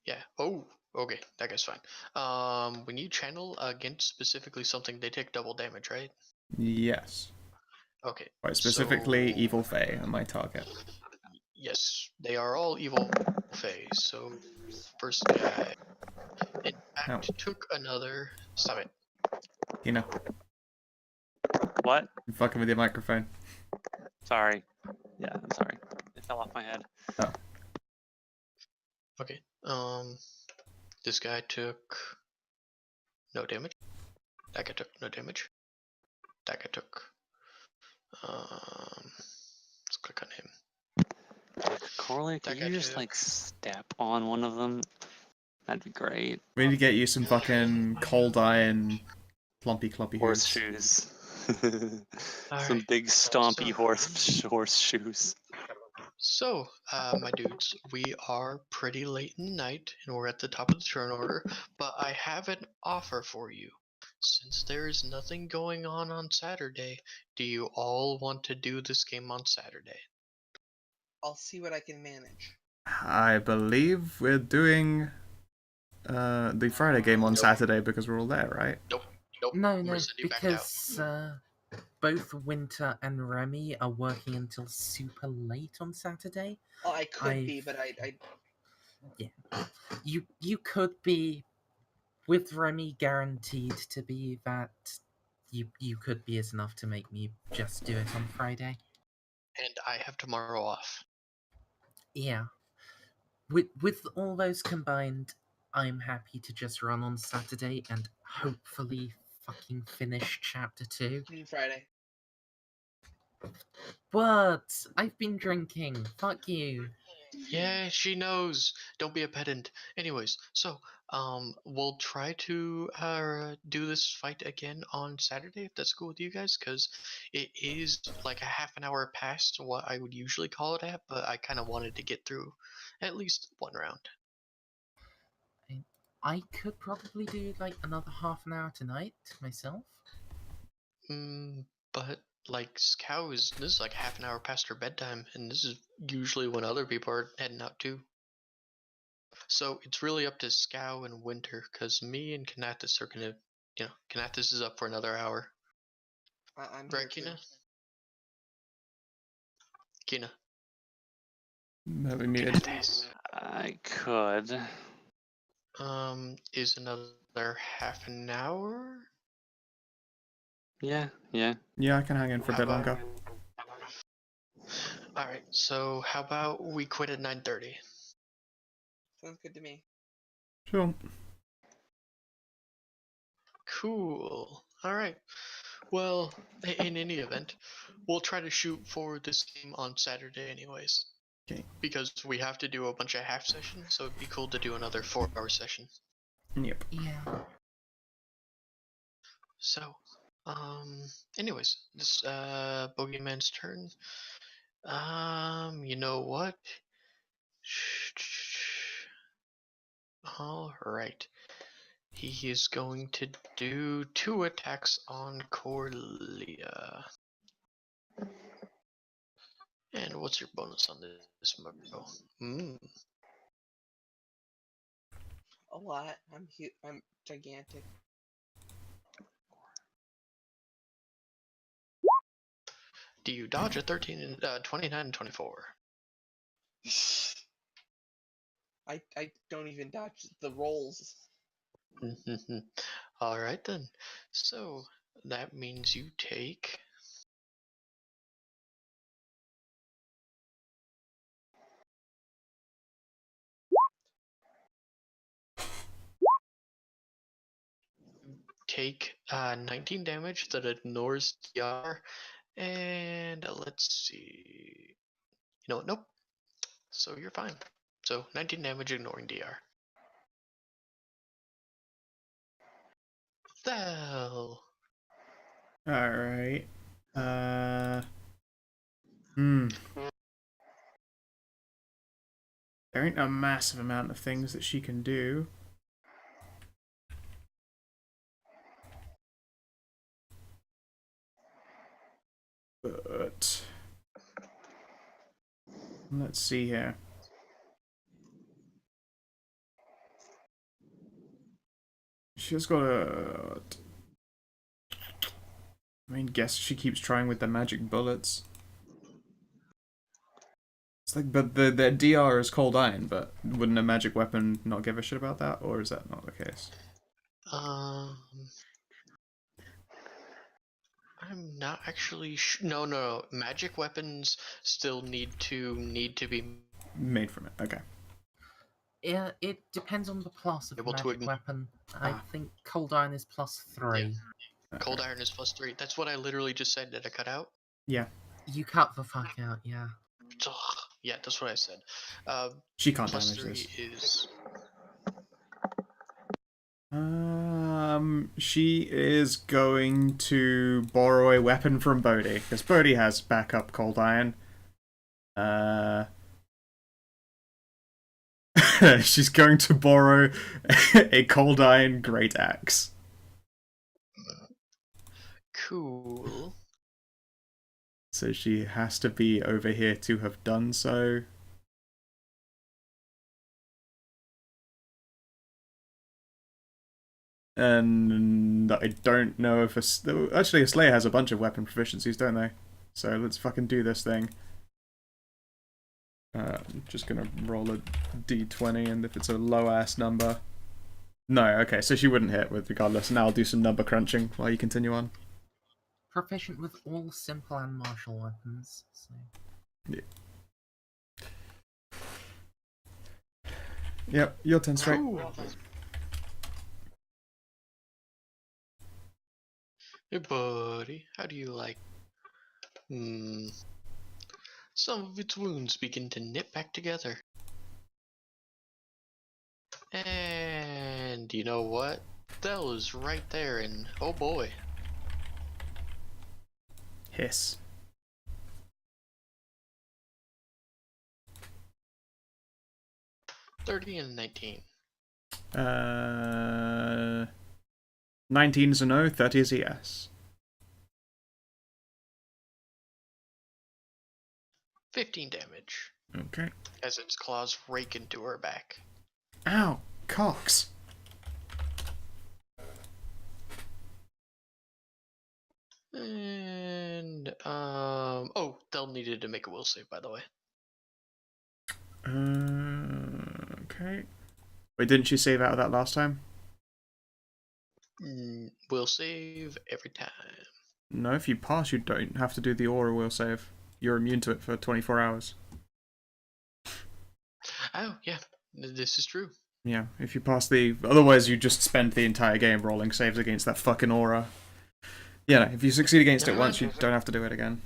Yeah. Oh, okay. That guy's fine. When you channel against specifically something, they take double damage, right? Yes. Okay. Quite specifically, So Evil Fae are my target. yes, they are all evil Fae. So first guy, in Ow. fact, took another. Stop it. Tina, What? I'm fucking with your microphone. Sorry. Yeah, I'm sorry. It fell off my head. Oh. Okay. This guy took no damage. That guy took no damage. That guy took. Let's click on him. Corley, That could guy you just took. like step on one of them? That'd be great. We need to get you some fucking cold iron plumpy cloppy hooves. Horseshoes. All Some right. big stompy So- horseshoes. So, my dudes, we are pretty late in the night, and we're at the top of the turn order, but I have an offer for you. Since there is nothing going on Saturday, do you all want to do this game on Saturday? I'll see what I can manage. I believe we're doing the Friday game on Nope. Saturday because we're all there, right? Nope. Nope. No, I'm no, gonna send you back out. because both Winter and Remy are working until super late on Saturday. Oh, I could I've- be, but I You could be, with Remy guaranteed to be that you could be is enough to make me just do it on Friday. And I have tomorrow off. Yeah. With all those combined, I'm happy to just run on Saturday and hopefully fucking finish chapter 2. Friday. What? I've been drinking. Fuck you. Yeah, she knows. Don't be a pedant. Anyways, so we'll try to do this fight again on Saturday if that's cool with you guys, because it is like a half an hour past what I would usually call it at, but I kind of wanted to get through at least one round. I could probably do like another half an hour tonight myself. But like this is like half an hour past her bedtime, and this is usually when other people are heading out too. So it's really up to Scow and Winter, because me and Kanathis are gonna, Kanathis is up for another hour. I'm Right, here too. Kina? Kina. No, we muted. Kanathis. I could. Is another half an hour? Yeah. Yeah, I can hang in for a How bit about- longer. Alright, so how about we quit at 9:30? Sounds good to me. Sure. Cool. Alright. Well, in any event, we'll try to shoot for this game on Saturday anyways. Okay. Because we have to do a bunch of half sessions, so it'd be cool to do another 4-hour session. Yep. Yeah. So, anyways, this Bogeyman's turn. You know what? All right. He is going to do 2 attacks on Corlia. And what's your bonus on this, Murdo? A lot. I'm gigantic. Do you dodge a 13, 29, and 24? I don't even dodge the rolls. All right then. So that means you take. Take 19 damage that ignores TR, And let's see. You know what? Nope. So you're fine. So 19 damage, ignoring DR. Thel. Alright. There ain't a massive amount of things that she can do. But let's see here. She's got a... I mean, guess she keeps trying with the magic bullets. It's like, but the DR is cold iron, but wouldn't a magic weapon not give a shit about that, or is that not the case? I'm not actually no. Magic weapons still need to be Made from it. Okay. Yeah, it depends on the class of Able to magic ign- weapon. I think cold iron is +3. Cold iron is +3. That's what I literally just said. Did I cut out? Yeah. You cut the fuck out, yeah. Ugh, yeah, that's what I said. She can't damage +3 this. is. She is going to borrow a weapon from Bodhi, because Bodhi has backup cold iron. She's going to borrow a cold iron great axe. Cool. So she has to be over here to have done so. And I don't know if actually a Slayer has a bunch of weapon proficiencies, don't they? So let's fucking do this thing. I'm just gonna roll a d20, and if it's a low ass number, no. Okay, so she wouldn't hit with regardless. Now I'll do some number crunching while you continue on. Proficient with all simple and martial weapons. So. Yeah. Yep, your turn, straight. Cool. Hey, buddy, how do you like? Some of its wounds begin to knit back together. And you know what? Thel is right there, and oh boy. Hiss. $30 and 19. 19 is a no, 30 is a yes. 15 damage. Okay. As its claws rake into her back. Ow! Cox! And, Thel needed to make a will save, by the way. Okay. Wait, didn't you save out of that last time? Will save every time. No, if you pass, you don't have to do the aura will save. You're immune to it for 24 hours. Oh, yeah. This is true. Yeah, if you pass the... Otherwise, you just spend the entire game rolling saves against that fucking aura. Yeah, no, if you succeed against it once, you don't have to do it again.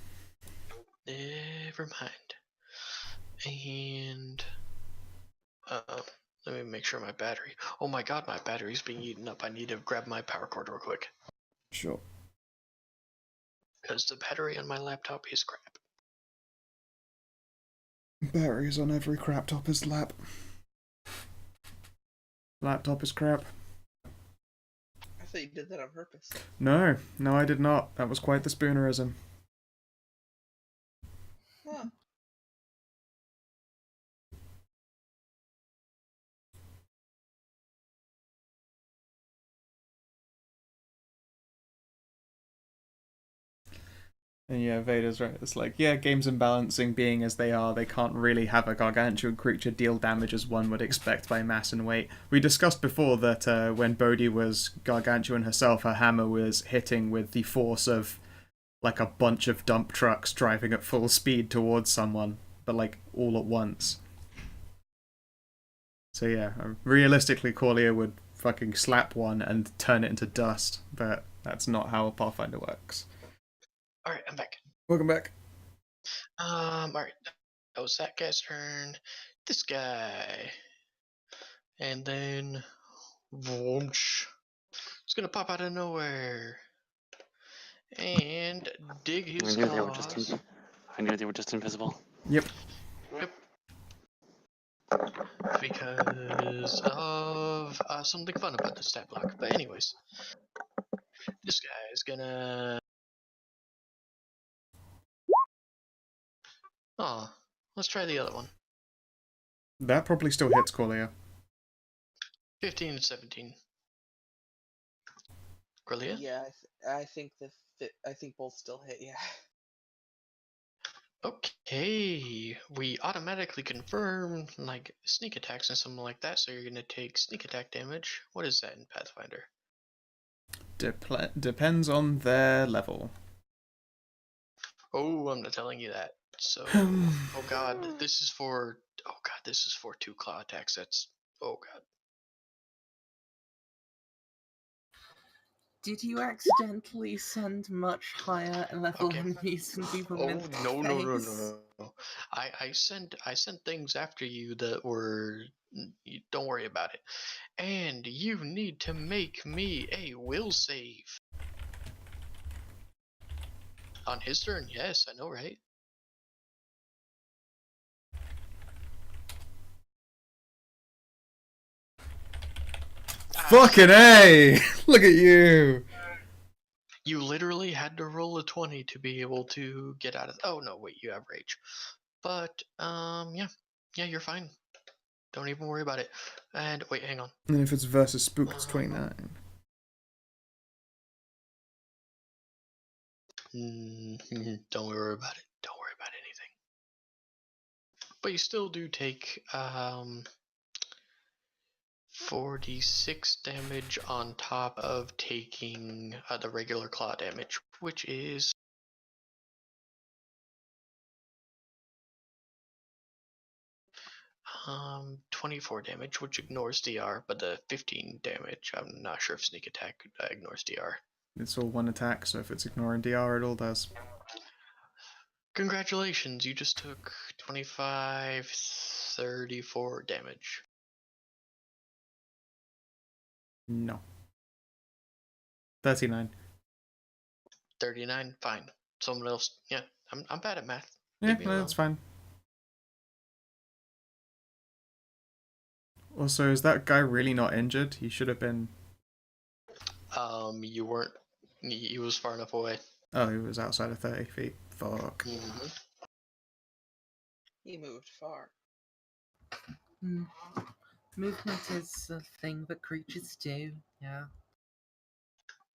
Never mind. And... let me make sure my battery... Oh my god, my battery's being eaten up. I need to grab my power cord real quick. Sure. Because the battery on my laptop is crap. Batteries on every crap topper's lap. Laptop is crap. I thought you did that on purpose. No, I did not. That was quite the spoonerism. Huh. And yeah, Vader's right. It's like, yeah, games imbalancing being as they are, they can't really have a gargantuan creature deal damage as one would expect by mass and weight. We discussed before that when Bodhi was gargantuan herself, her hammer was hitting with the force of like a bunch of dump trucks driving at full speed towards someone, but like all at once. So yeah, realistically, Corlia would fucking slap one and turn it into dust, but that's not how a Pathfinder works. Alright, I'm back. Welcome back. Alright. That was that guy's turn. This guy. And then Whoosh. It's gonna pop out of nowhere. And dig his I knew they were just claws. I knew they were just invisible. Yep. Yep. Because of something fun about the stat block. But anyways. This guy is gonna... Oh, let's try the other one. That probably still hits Corlia. 15 and 17. Corlia? Yeah, I think I think both still hit. Yeah. Okay, we automatically confirm like sneak attacks and something like that, so you're gonna take sneak attack damage. What is that in Pathfinder? Depends on their level. Oh, I'm not telling you that. So, oh god, this is for 2 claw attacks. That's, oh god. Did you accidentally send much higher level Okay. enemies than we were Oh meant to no no no face? no no! I sent things after you that were. Don't worry about it. And you need to make me a will save. On his turn, yes, I know, right? Fucking A! Look at you! You literally had to roll a 20 to be able to get out of. Oh no, wait, you have rage. But yeah, you're fine. Don't even worry about it. And wait, hang on. And if it's versus Spook, it's 29. Don't worry about it. Don't worry about anything. But you still do take 46 damage on top of taking the regular claw damage, which is 24 damage, which ignores DR, but the 15 damage, I'm not sure if sneak attack ignores DR. It's all one attack, so if it's ignoring DR, it all does. Congratulations, you just took 25, 34 damage. No. 39. 39, fine. Someone else, yeah, I'm bad at math. Yeah, Leave me no, alone. that's fine. Also, is that guy really not injured? He should have been... You weren't, he was far enough away. Oh, he was outside of 30 feet. Fuck. Mm-hmm. He moved far. Movement is a thing that creatures do, yeah.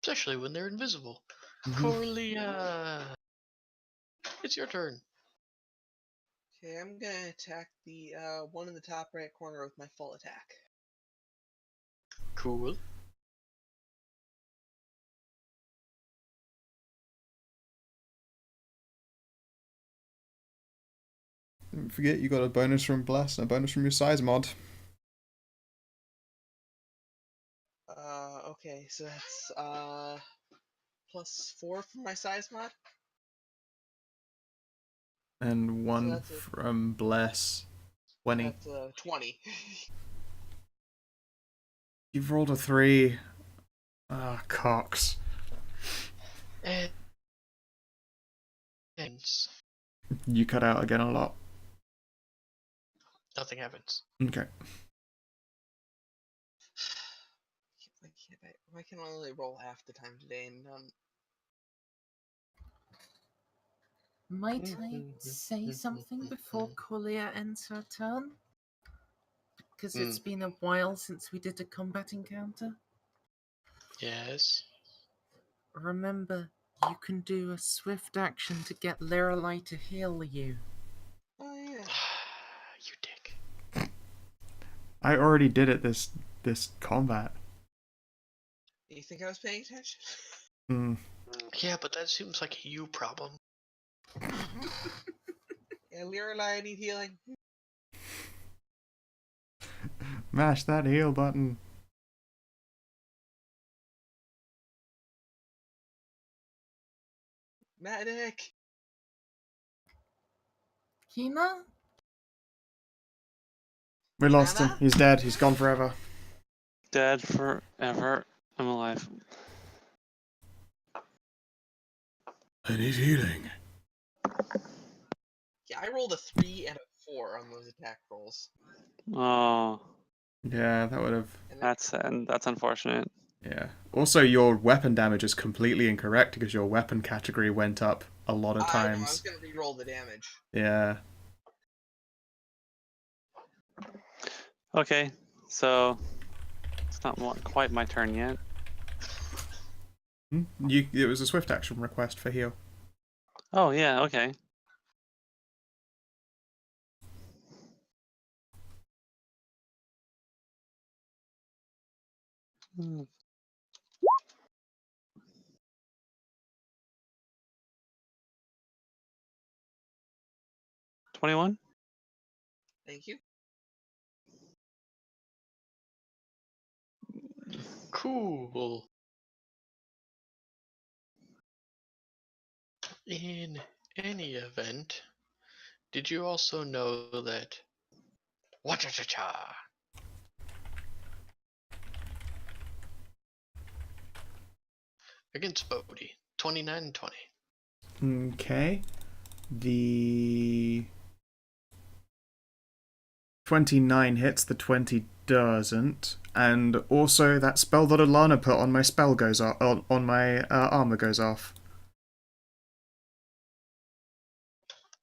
Especially when they're invisible. Mhm. Corlia, it's your turn. Okay, I'm gonna attack the one in the top right corner with my full attack. Cool. Don't forget, you got a bonus from Bless and a bonus from your size mod. Okay, so that's +4 from my size mod. And one that's it. from Bless. 20. That's 20. You've rolled a 3. Ah, Cox. And You cut out again a lot. nothing happens. Okay. Why can I only roll half the time today and Might I say something before Corlia ends her turn? Because it's been a while since we did a combat encounter. Yes. Remember, you can do a swift action to get Lorelei to heal you. Oh yeah. You dick. I already did it this combat. You think I was paying attention? Hmm. Yeah, but that seems like a you problem. Yeah, Lorelei, I need healing. Mash that heal button. Medic! Hina? We lost him. Nana? He's dead. He's gone forever. Dead forever. I'm alive. I need healing. Yeah, I rolled a 3 and a 4 on those attack rolls. Oh, Yeah, that would have. And that's unfortunate. Yeah. Also, your weapon damage is completely incorrect because your weapon category went up a lot of I know, I was times. gonna re-roll the damage. Yeah. Okay, so it's not quite my turn yet. It was a swift action request for heal. Oh yeah, okay. Hmm. 21? Thank you. Cool. In any event, did you also know that Wacha-cha-cha against Bodhi, 29 and 20. Okay. The 29 hits, the 20 doesn't. And also, that spell that Alana put on my spell goes off, on my armor goes off.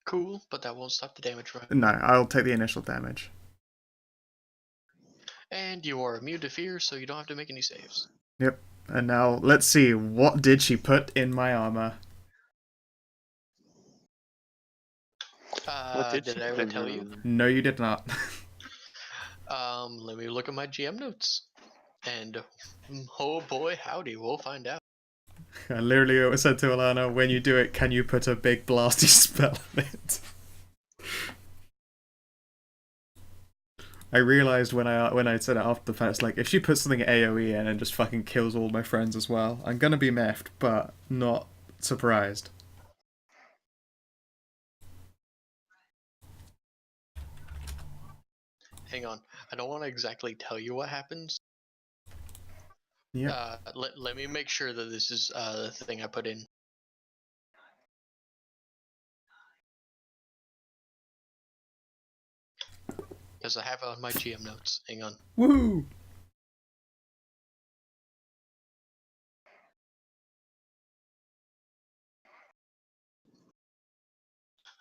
Cool, but that won't stop the damage from it. No, I'll take the initial damage. And you are immune to fear, so you don't have to make any saves. Yep. And now, let's see, what did she put in my armor? What did Did she I put ever in tell her you? armor? No, you did not. Let me look at my GM notes. And oh boy, howdy, we'll find out. I literally said to Alana, when you do it, can you put a big blasty spell in it? I realized when I said it after the fact, like, if she puts something AoE in and just fucking kills all my friends as well, I'm gonna be miffed, but not surprised. Hang on, I don't want to exactly tell you what happens. Yeah. Let me make sure that this is the thing I put in. Because I have it on my GM notes. Hang on. Woo!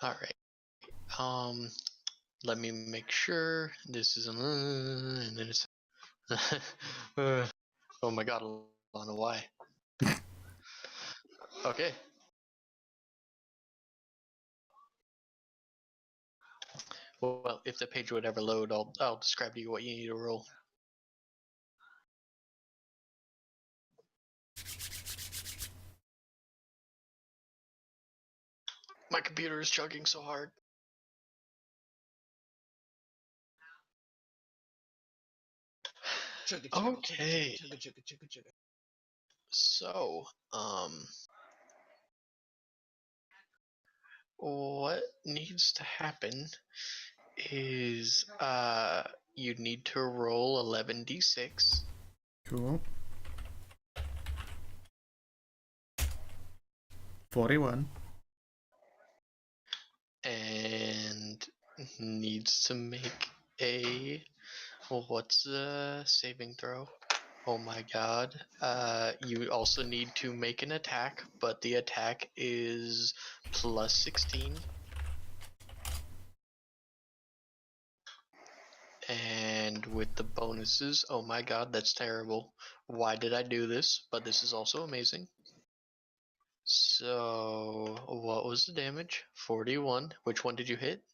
Alright. Let me make sure this is and then it's oh my god, Alana, why? Okay. Well, if the page would ever load, I'll describe to you what you need to roll. My computer is chugging so hard. Chugga, chugga, Okay. chugga, chugga, chugga, chugga. So, what needs to happen is you need to roll 11d6. Cool. 41. And needs to make a what's the saving throw? Oh my god. You also need to make an attack, but the attack is plus 16. And with the bonuses, oh my god, that's terrible. Why did I do this? But this is also amazing. So, what was the damage? 41. Which one did you hit?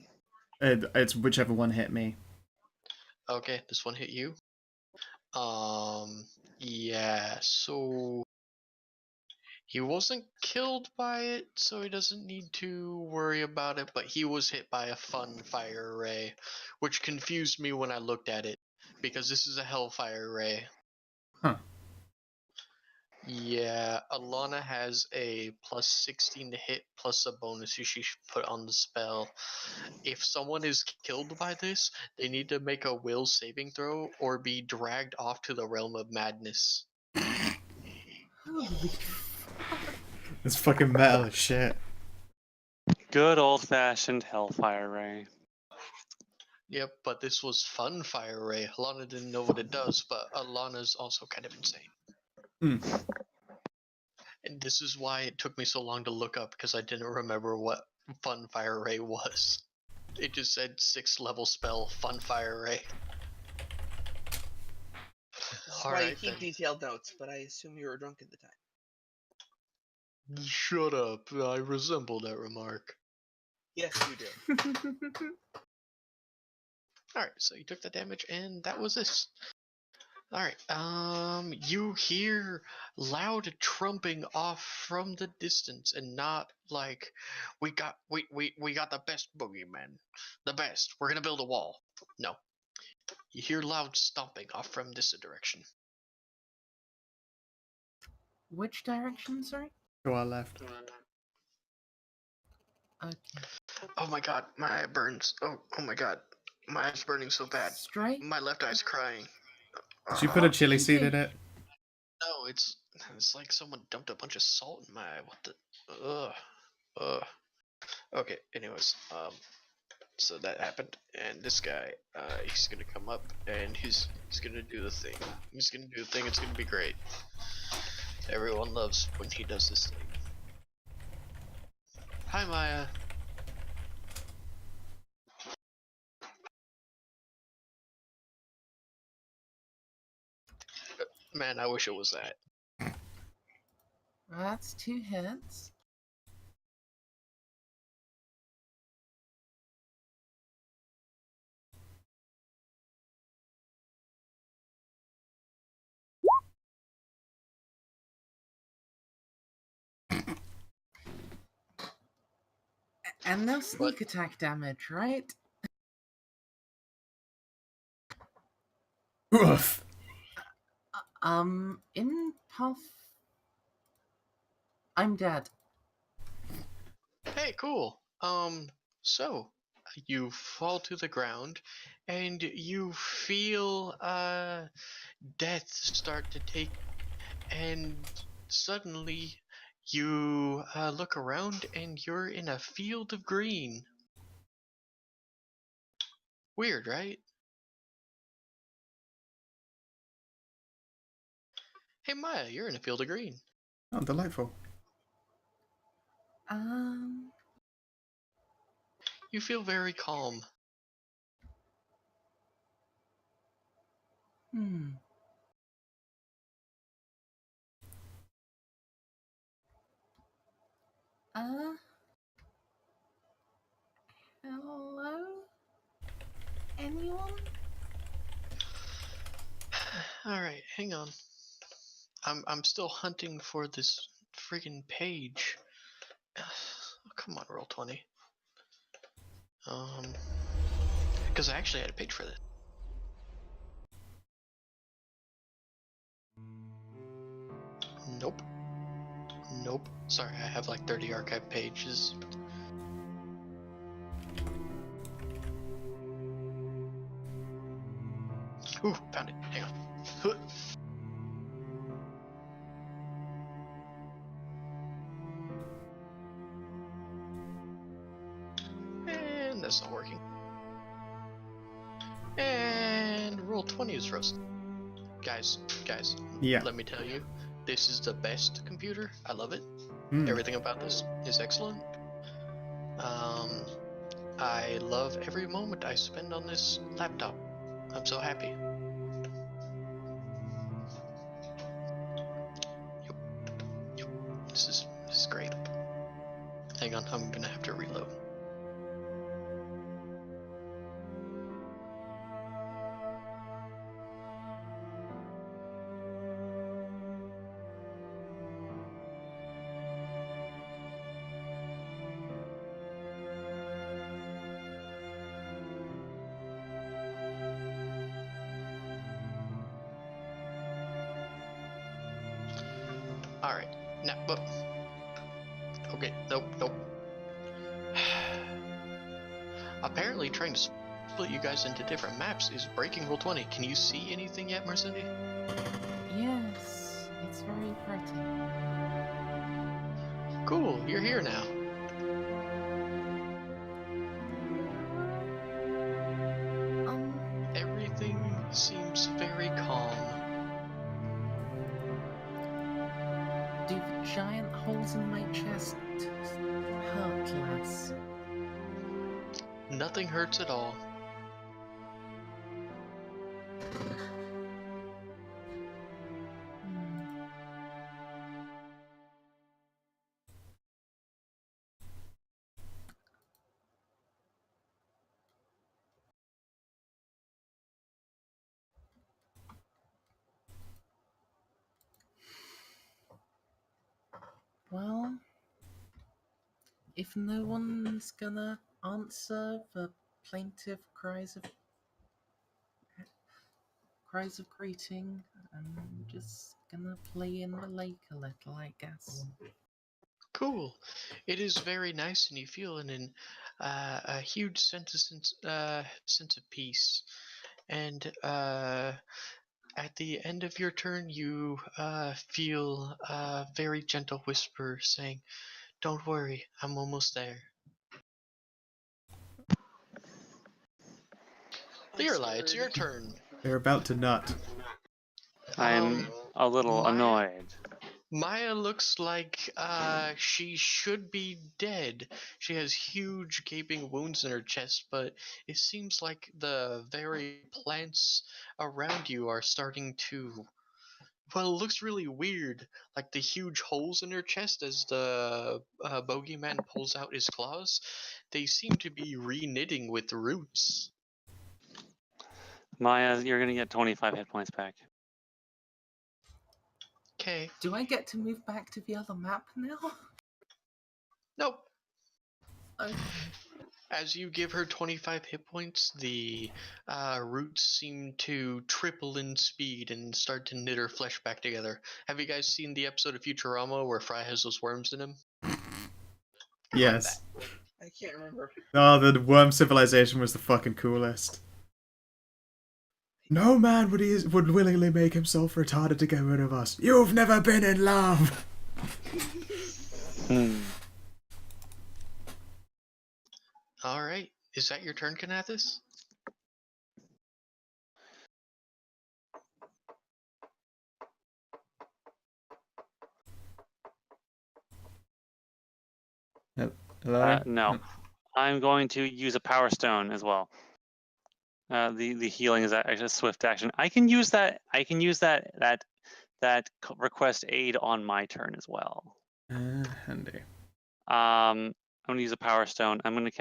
It's whichever one hit me. Okay, this one hit you. Yeah, so he wasn't killed by it, so he doesn't need to worry about it, but he was hit by a fun fire ray, which confused me when I looked at it, because this is a hellfire ray. Huh. Yeah, Alana has a plus 16 to hit plus a bonus she should put on the spell. If someone is killed by this, they need to make a will saving throw or be dragged off to the realm of madness. Holy It's fucking metal as shit. Good old-fashioned Hellfire Ray. Yep, but this was fun fire ray. Alana didn't know what it does, but Alana's also kind of insane. Hmm. And this is why it took me so long to look up, because I didn't remember what fun fire ray was. It just said 6th level spell, fun fire ray. That's why you Alright keep then. detailed notes, but I assume you were drunk at the time. Shut up, I resemble that remark. Yes, you do. Alright, so you took the damage, and that was this. Alright, you hear loud trumping off from the distance, and not like, we got the best boogeyman. The best. We're gonna build a wall. No. You hear loud stomping off from this direction. Which direction, sorry? To our left. Okay. Oh my god, my eye burns. Oh my god. My eye's burning so bad. Stray? My left eye's crying. Did you put a chili Thank seed you. in it? No, it's like someone dumped a bunch of salt in my eye. What the? Ugh. Okay. Anyways, so that happened, and this guy, he's gonna come up, and he's gonna do the thing. He's gonna do the thing. It's gonna be great. Everyone loves when he does this thing. Hi, Maya. Man, I wish it was that. That's 2 hits. And no sneak attack damage, right? Oof. In Puff... I'm dead. Hey, cool. So you fall to the ground, and you feel death start to take, and suddenly you look around, and you're in a field of green. Weird, right? Hey, Maya, you're in a field of green. Oh, delightful. You feel very calm. Hmm. Hello? Anyone? All right, hang on. I'm still hunting for this friggin' page. Oh, come on, roll 20. Because I actually had a page for this. Nope. Nope. Sorry, I have like 30 archive pages. Ooh, found it. Hang on. And that's not working. And roll 20 is frozen. Guys, Yeah. let me tell you, this is the best computer. I love it. Hmm. Everything about this is excellent. I love every moment I spend on this laptop. I'm so happy. Yep. This is great. Hang on, I'm gonna have to reload. Alright, No, but okay, nope. Apparently, trying to split you guys into different maps is breaking Rule 20. Can you see anything yet, Marcindy? Yes, it's very pretty. Cool, you're here now. Everything seems very calm. Do the giant holes in my chest hurt less? Nothing hurts at all. Well, if no one's gonna answer the plaintive cries of greeting, I'm just gonna play in the lake a little, I guess. Cool. It is very nice, and you feel a huge sense of peace. And at the end of your turn, you feel a very gentle whisper saying, "Don't worry, I'm almost there." Leerli, it's your turn. They're about to nut. I'm a little Maya, annoyed. Maya looks like she should be dead. She has huge gaping wounds in her chest, but it seems like the very plants around you are starting to. Well, it looks really weird, like the huge holes in her chest as the bogeyman pulls out his claws. They seem to be re-knitting with roots. Maya, you're gonna get 25 hit points back. Okay. Do I get to move back to the other map now? Nope. Okay. As you give her 25 hit points, the roots seem to triple in speed and start to knit her flesh back together. Have you guys seen the episode of Futurama where Fry has those worms in him? Yes. I can't remember. Oh, the worm civilization was the fucking coolest. No man would willingly make himself retarded to get rid of us. You've never been in love. All right. Is that your turn, Kanathis? Hello? No. I'm going to use a power stone as well. The healing is actually a swift action. I can use that. That request aid on my turn as well. Handy. I'm going to use a power stone. I'm going to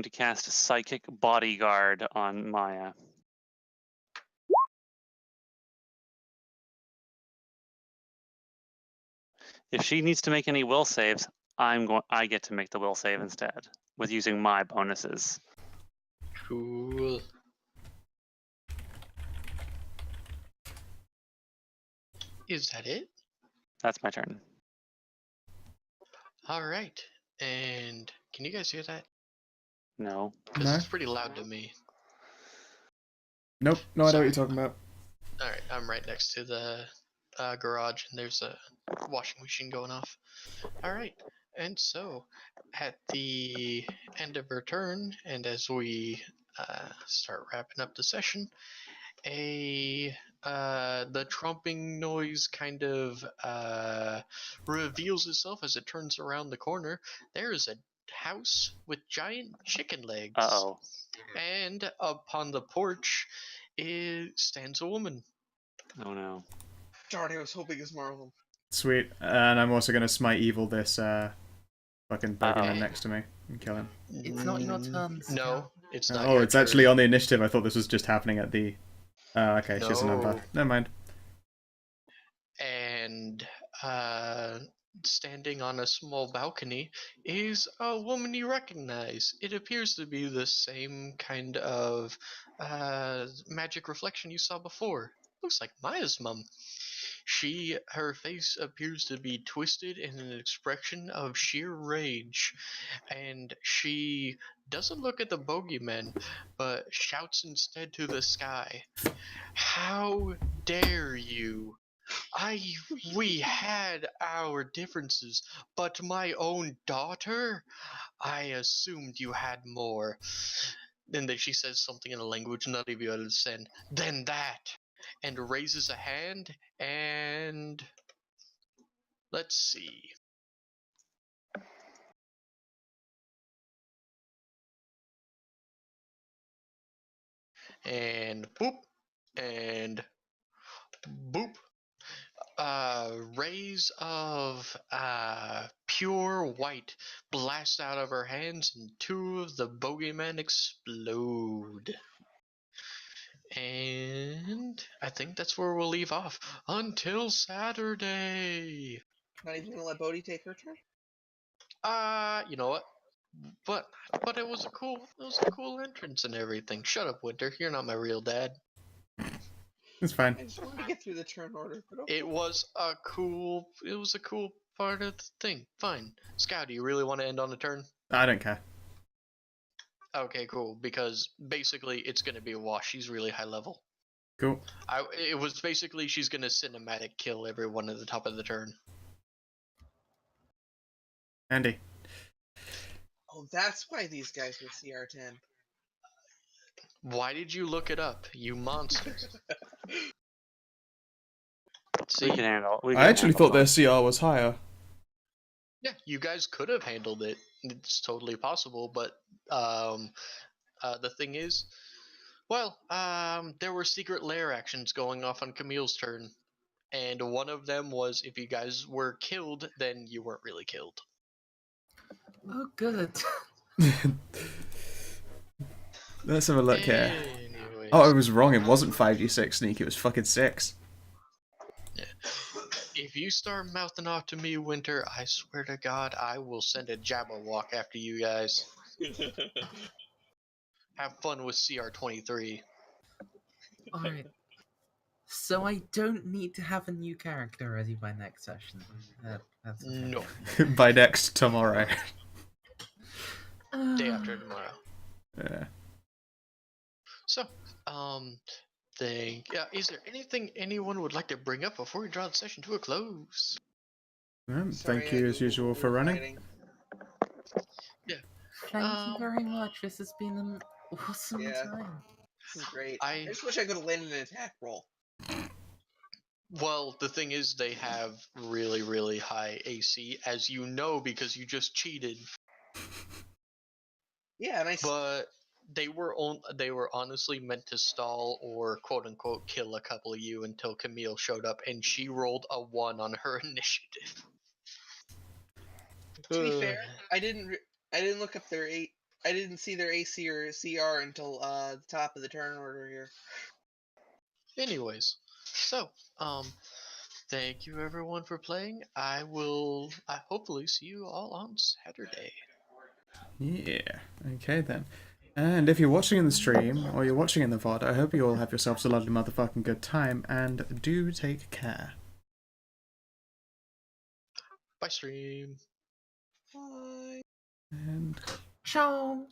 cast Psychic Bodyguard on Maya. If she needs to make any will saves, I get to make the will save instead with using my bonuses. Cool. Is that it? That's my turn. All right. And can you guys hear that? No. Because No. it's pretty loud to me. Nope, no idea what you're Sorry. talking about. All right, I'm right next to the garage, and there's a washing machine going off. All right, and so at the end of her turn, and as we start wrapping up the session, the trumping noise kind of reveals itself as it turns around the corner. There is a house with giant chicken legs. Uh-oh. And upon the porch stands a woman. Oh no. Darn, I was hoping it's Marvel. Sweet. And I'm also going to smite evil this fucking bogeyman next to me and kill him. It's not your turn, Scout. No, it's not Oh, your it's turn. actually on the initiative. I thought this was just happening at the... okay, she's a number. No. Never mind. And standing on a small balcony is a woman you recognize. It appears to be the same kind of magic reflection you saw before. Looks like Maya's mum. her face appears to be twisted in an expression of sheer rage, and she doesn't look at the bogeyman, but shouts instead to the sky. How dare you? We had our differences, but my own daughter? I assumed you had more. And then she says something in a language none of you understand. Then that, and raises a hand, and let's see. And boop, and boop. Rays of pure white blast out of her hands, and two of the bogeymen explode. And I think that's where we'll leave off until Saturday. Not even gonna let Bodhi take her turn. You know what? But it was a cool entrance and everything. Shut up, Winter. You're not my real dad. It's fine. I just wanted to get through the turn order. But okay. It was a cool part of the thing. Fine. Scout, do you really want to end on a turn? I don't care. Okay, cool. Because basically, it's gonna be a wash. She's really high level. Cool. It was basically she's gonna cinematic kill everyone at the top of the turn. Andy. Oh, that's why these guys were CR10. Why did you look it up, you monster? We can See, handle. I actually thought their CR was higher. yeah, you guys could have handled it. It's totally possible, but the thing is, well, there were secret lair actions going off on Camille's turn, and one of them was if you guys were killed, then you weren't really killed. Oh, good. Let's have a look here. Anyways, Oh, I was wrong. It wasn't 5d6 sneak. It was fucking 6. yeah. If you start mouthing off to me, Winter, I swear to God, I will send a Jabberwock after you guys. Have fun with CR23. Alright. So I don't need to have a new character ready by next session. That's okay. No. By next tomorrow. Day after tomorrow. Yeah. So, is there anything anyone would like to bring up before we draw the session to a close? Sorry, Thank you as usual for running. fighting. Thank you very much. This has been an awesome Yeah. time. This is great. I- I just wish I could have landed an attack roll. Well, the thing is, they have really, really high AC, as you know, because you just cheated. Yeah, and But they were honestly meant to stall or quote unquote kill a couple of you until Camille showed up, and she rolled a 1 on her initiative. to be fair, I didn't look up their I didn't see their AC or CR until the top of the turn order here. Anyways, so thank you everyone for playing. I hopefully see you all on Saturday. Yeah. Okay then. And if you're watching in the stream or you're watching in the VOD, I hope you all have yourselves a lovely motherfucking good time and do take care. Bye, stream. Bye. And Ciao!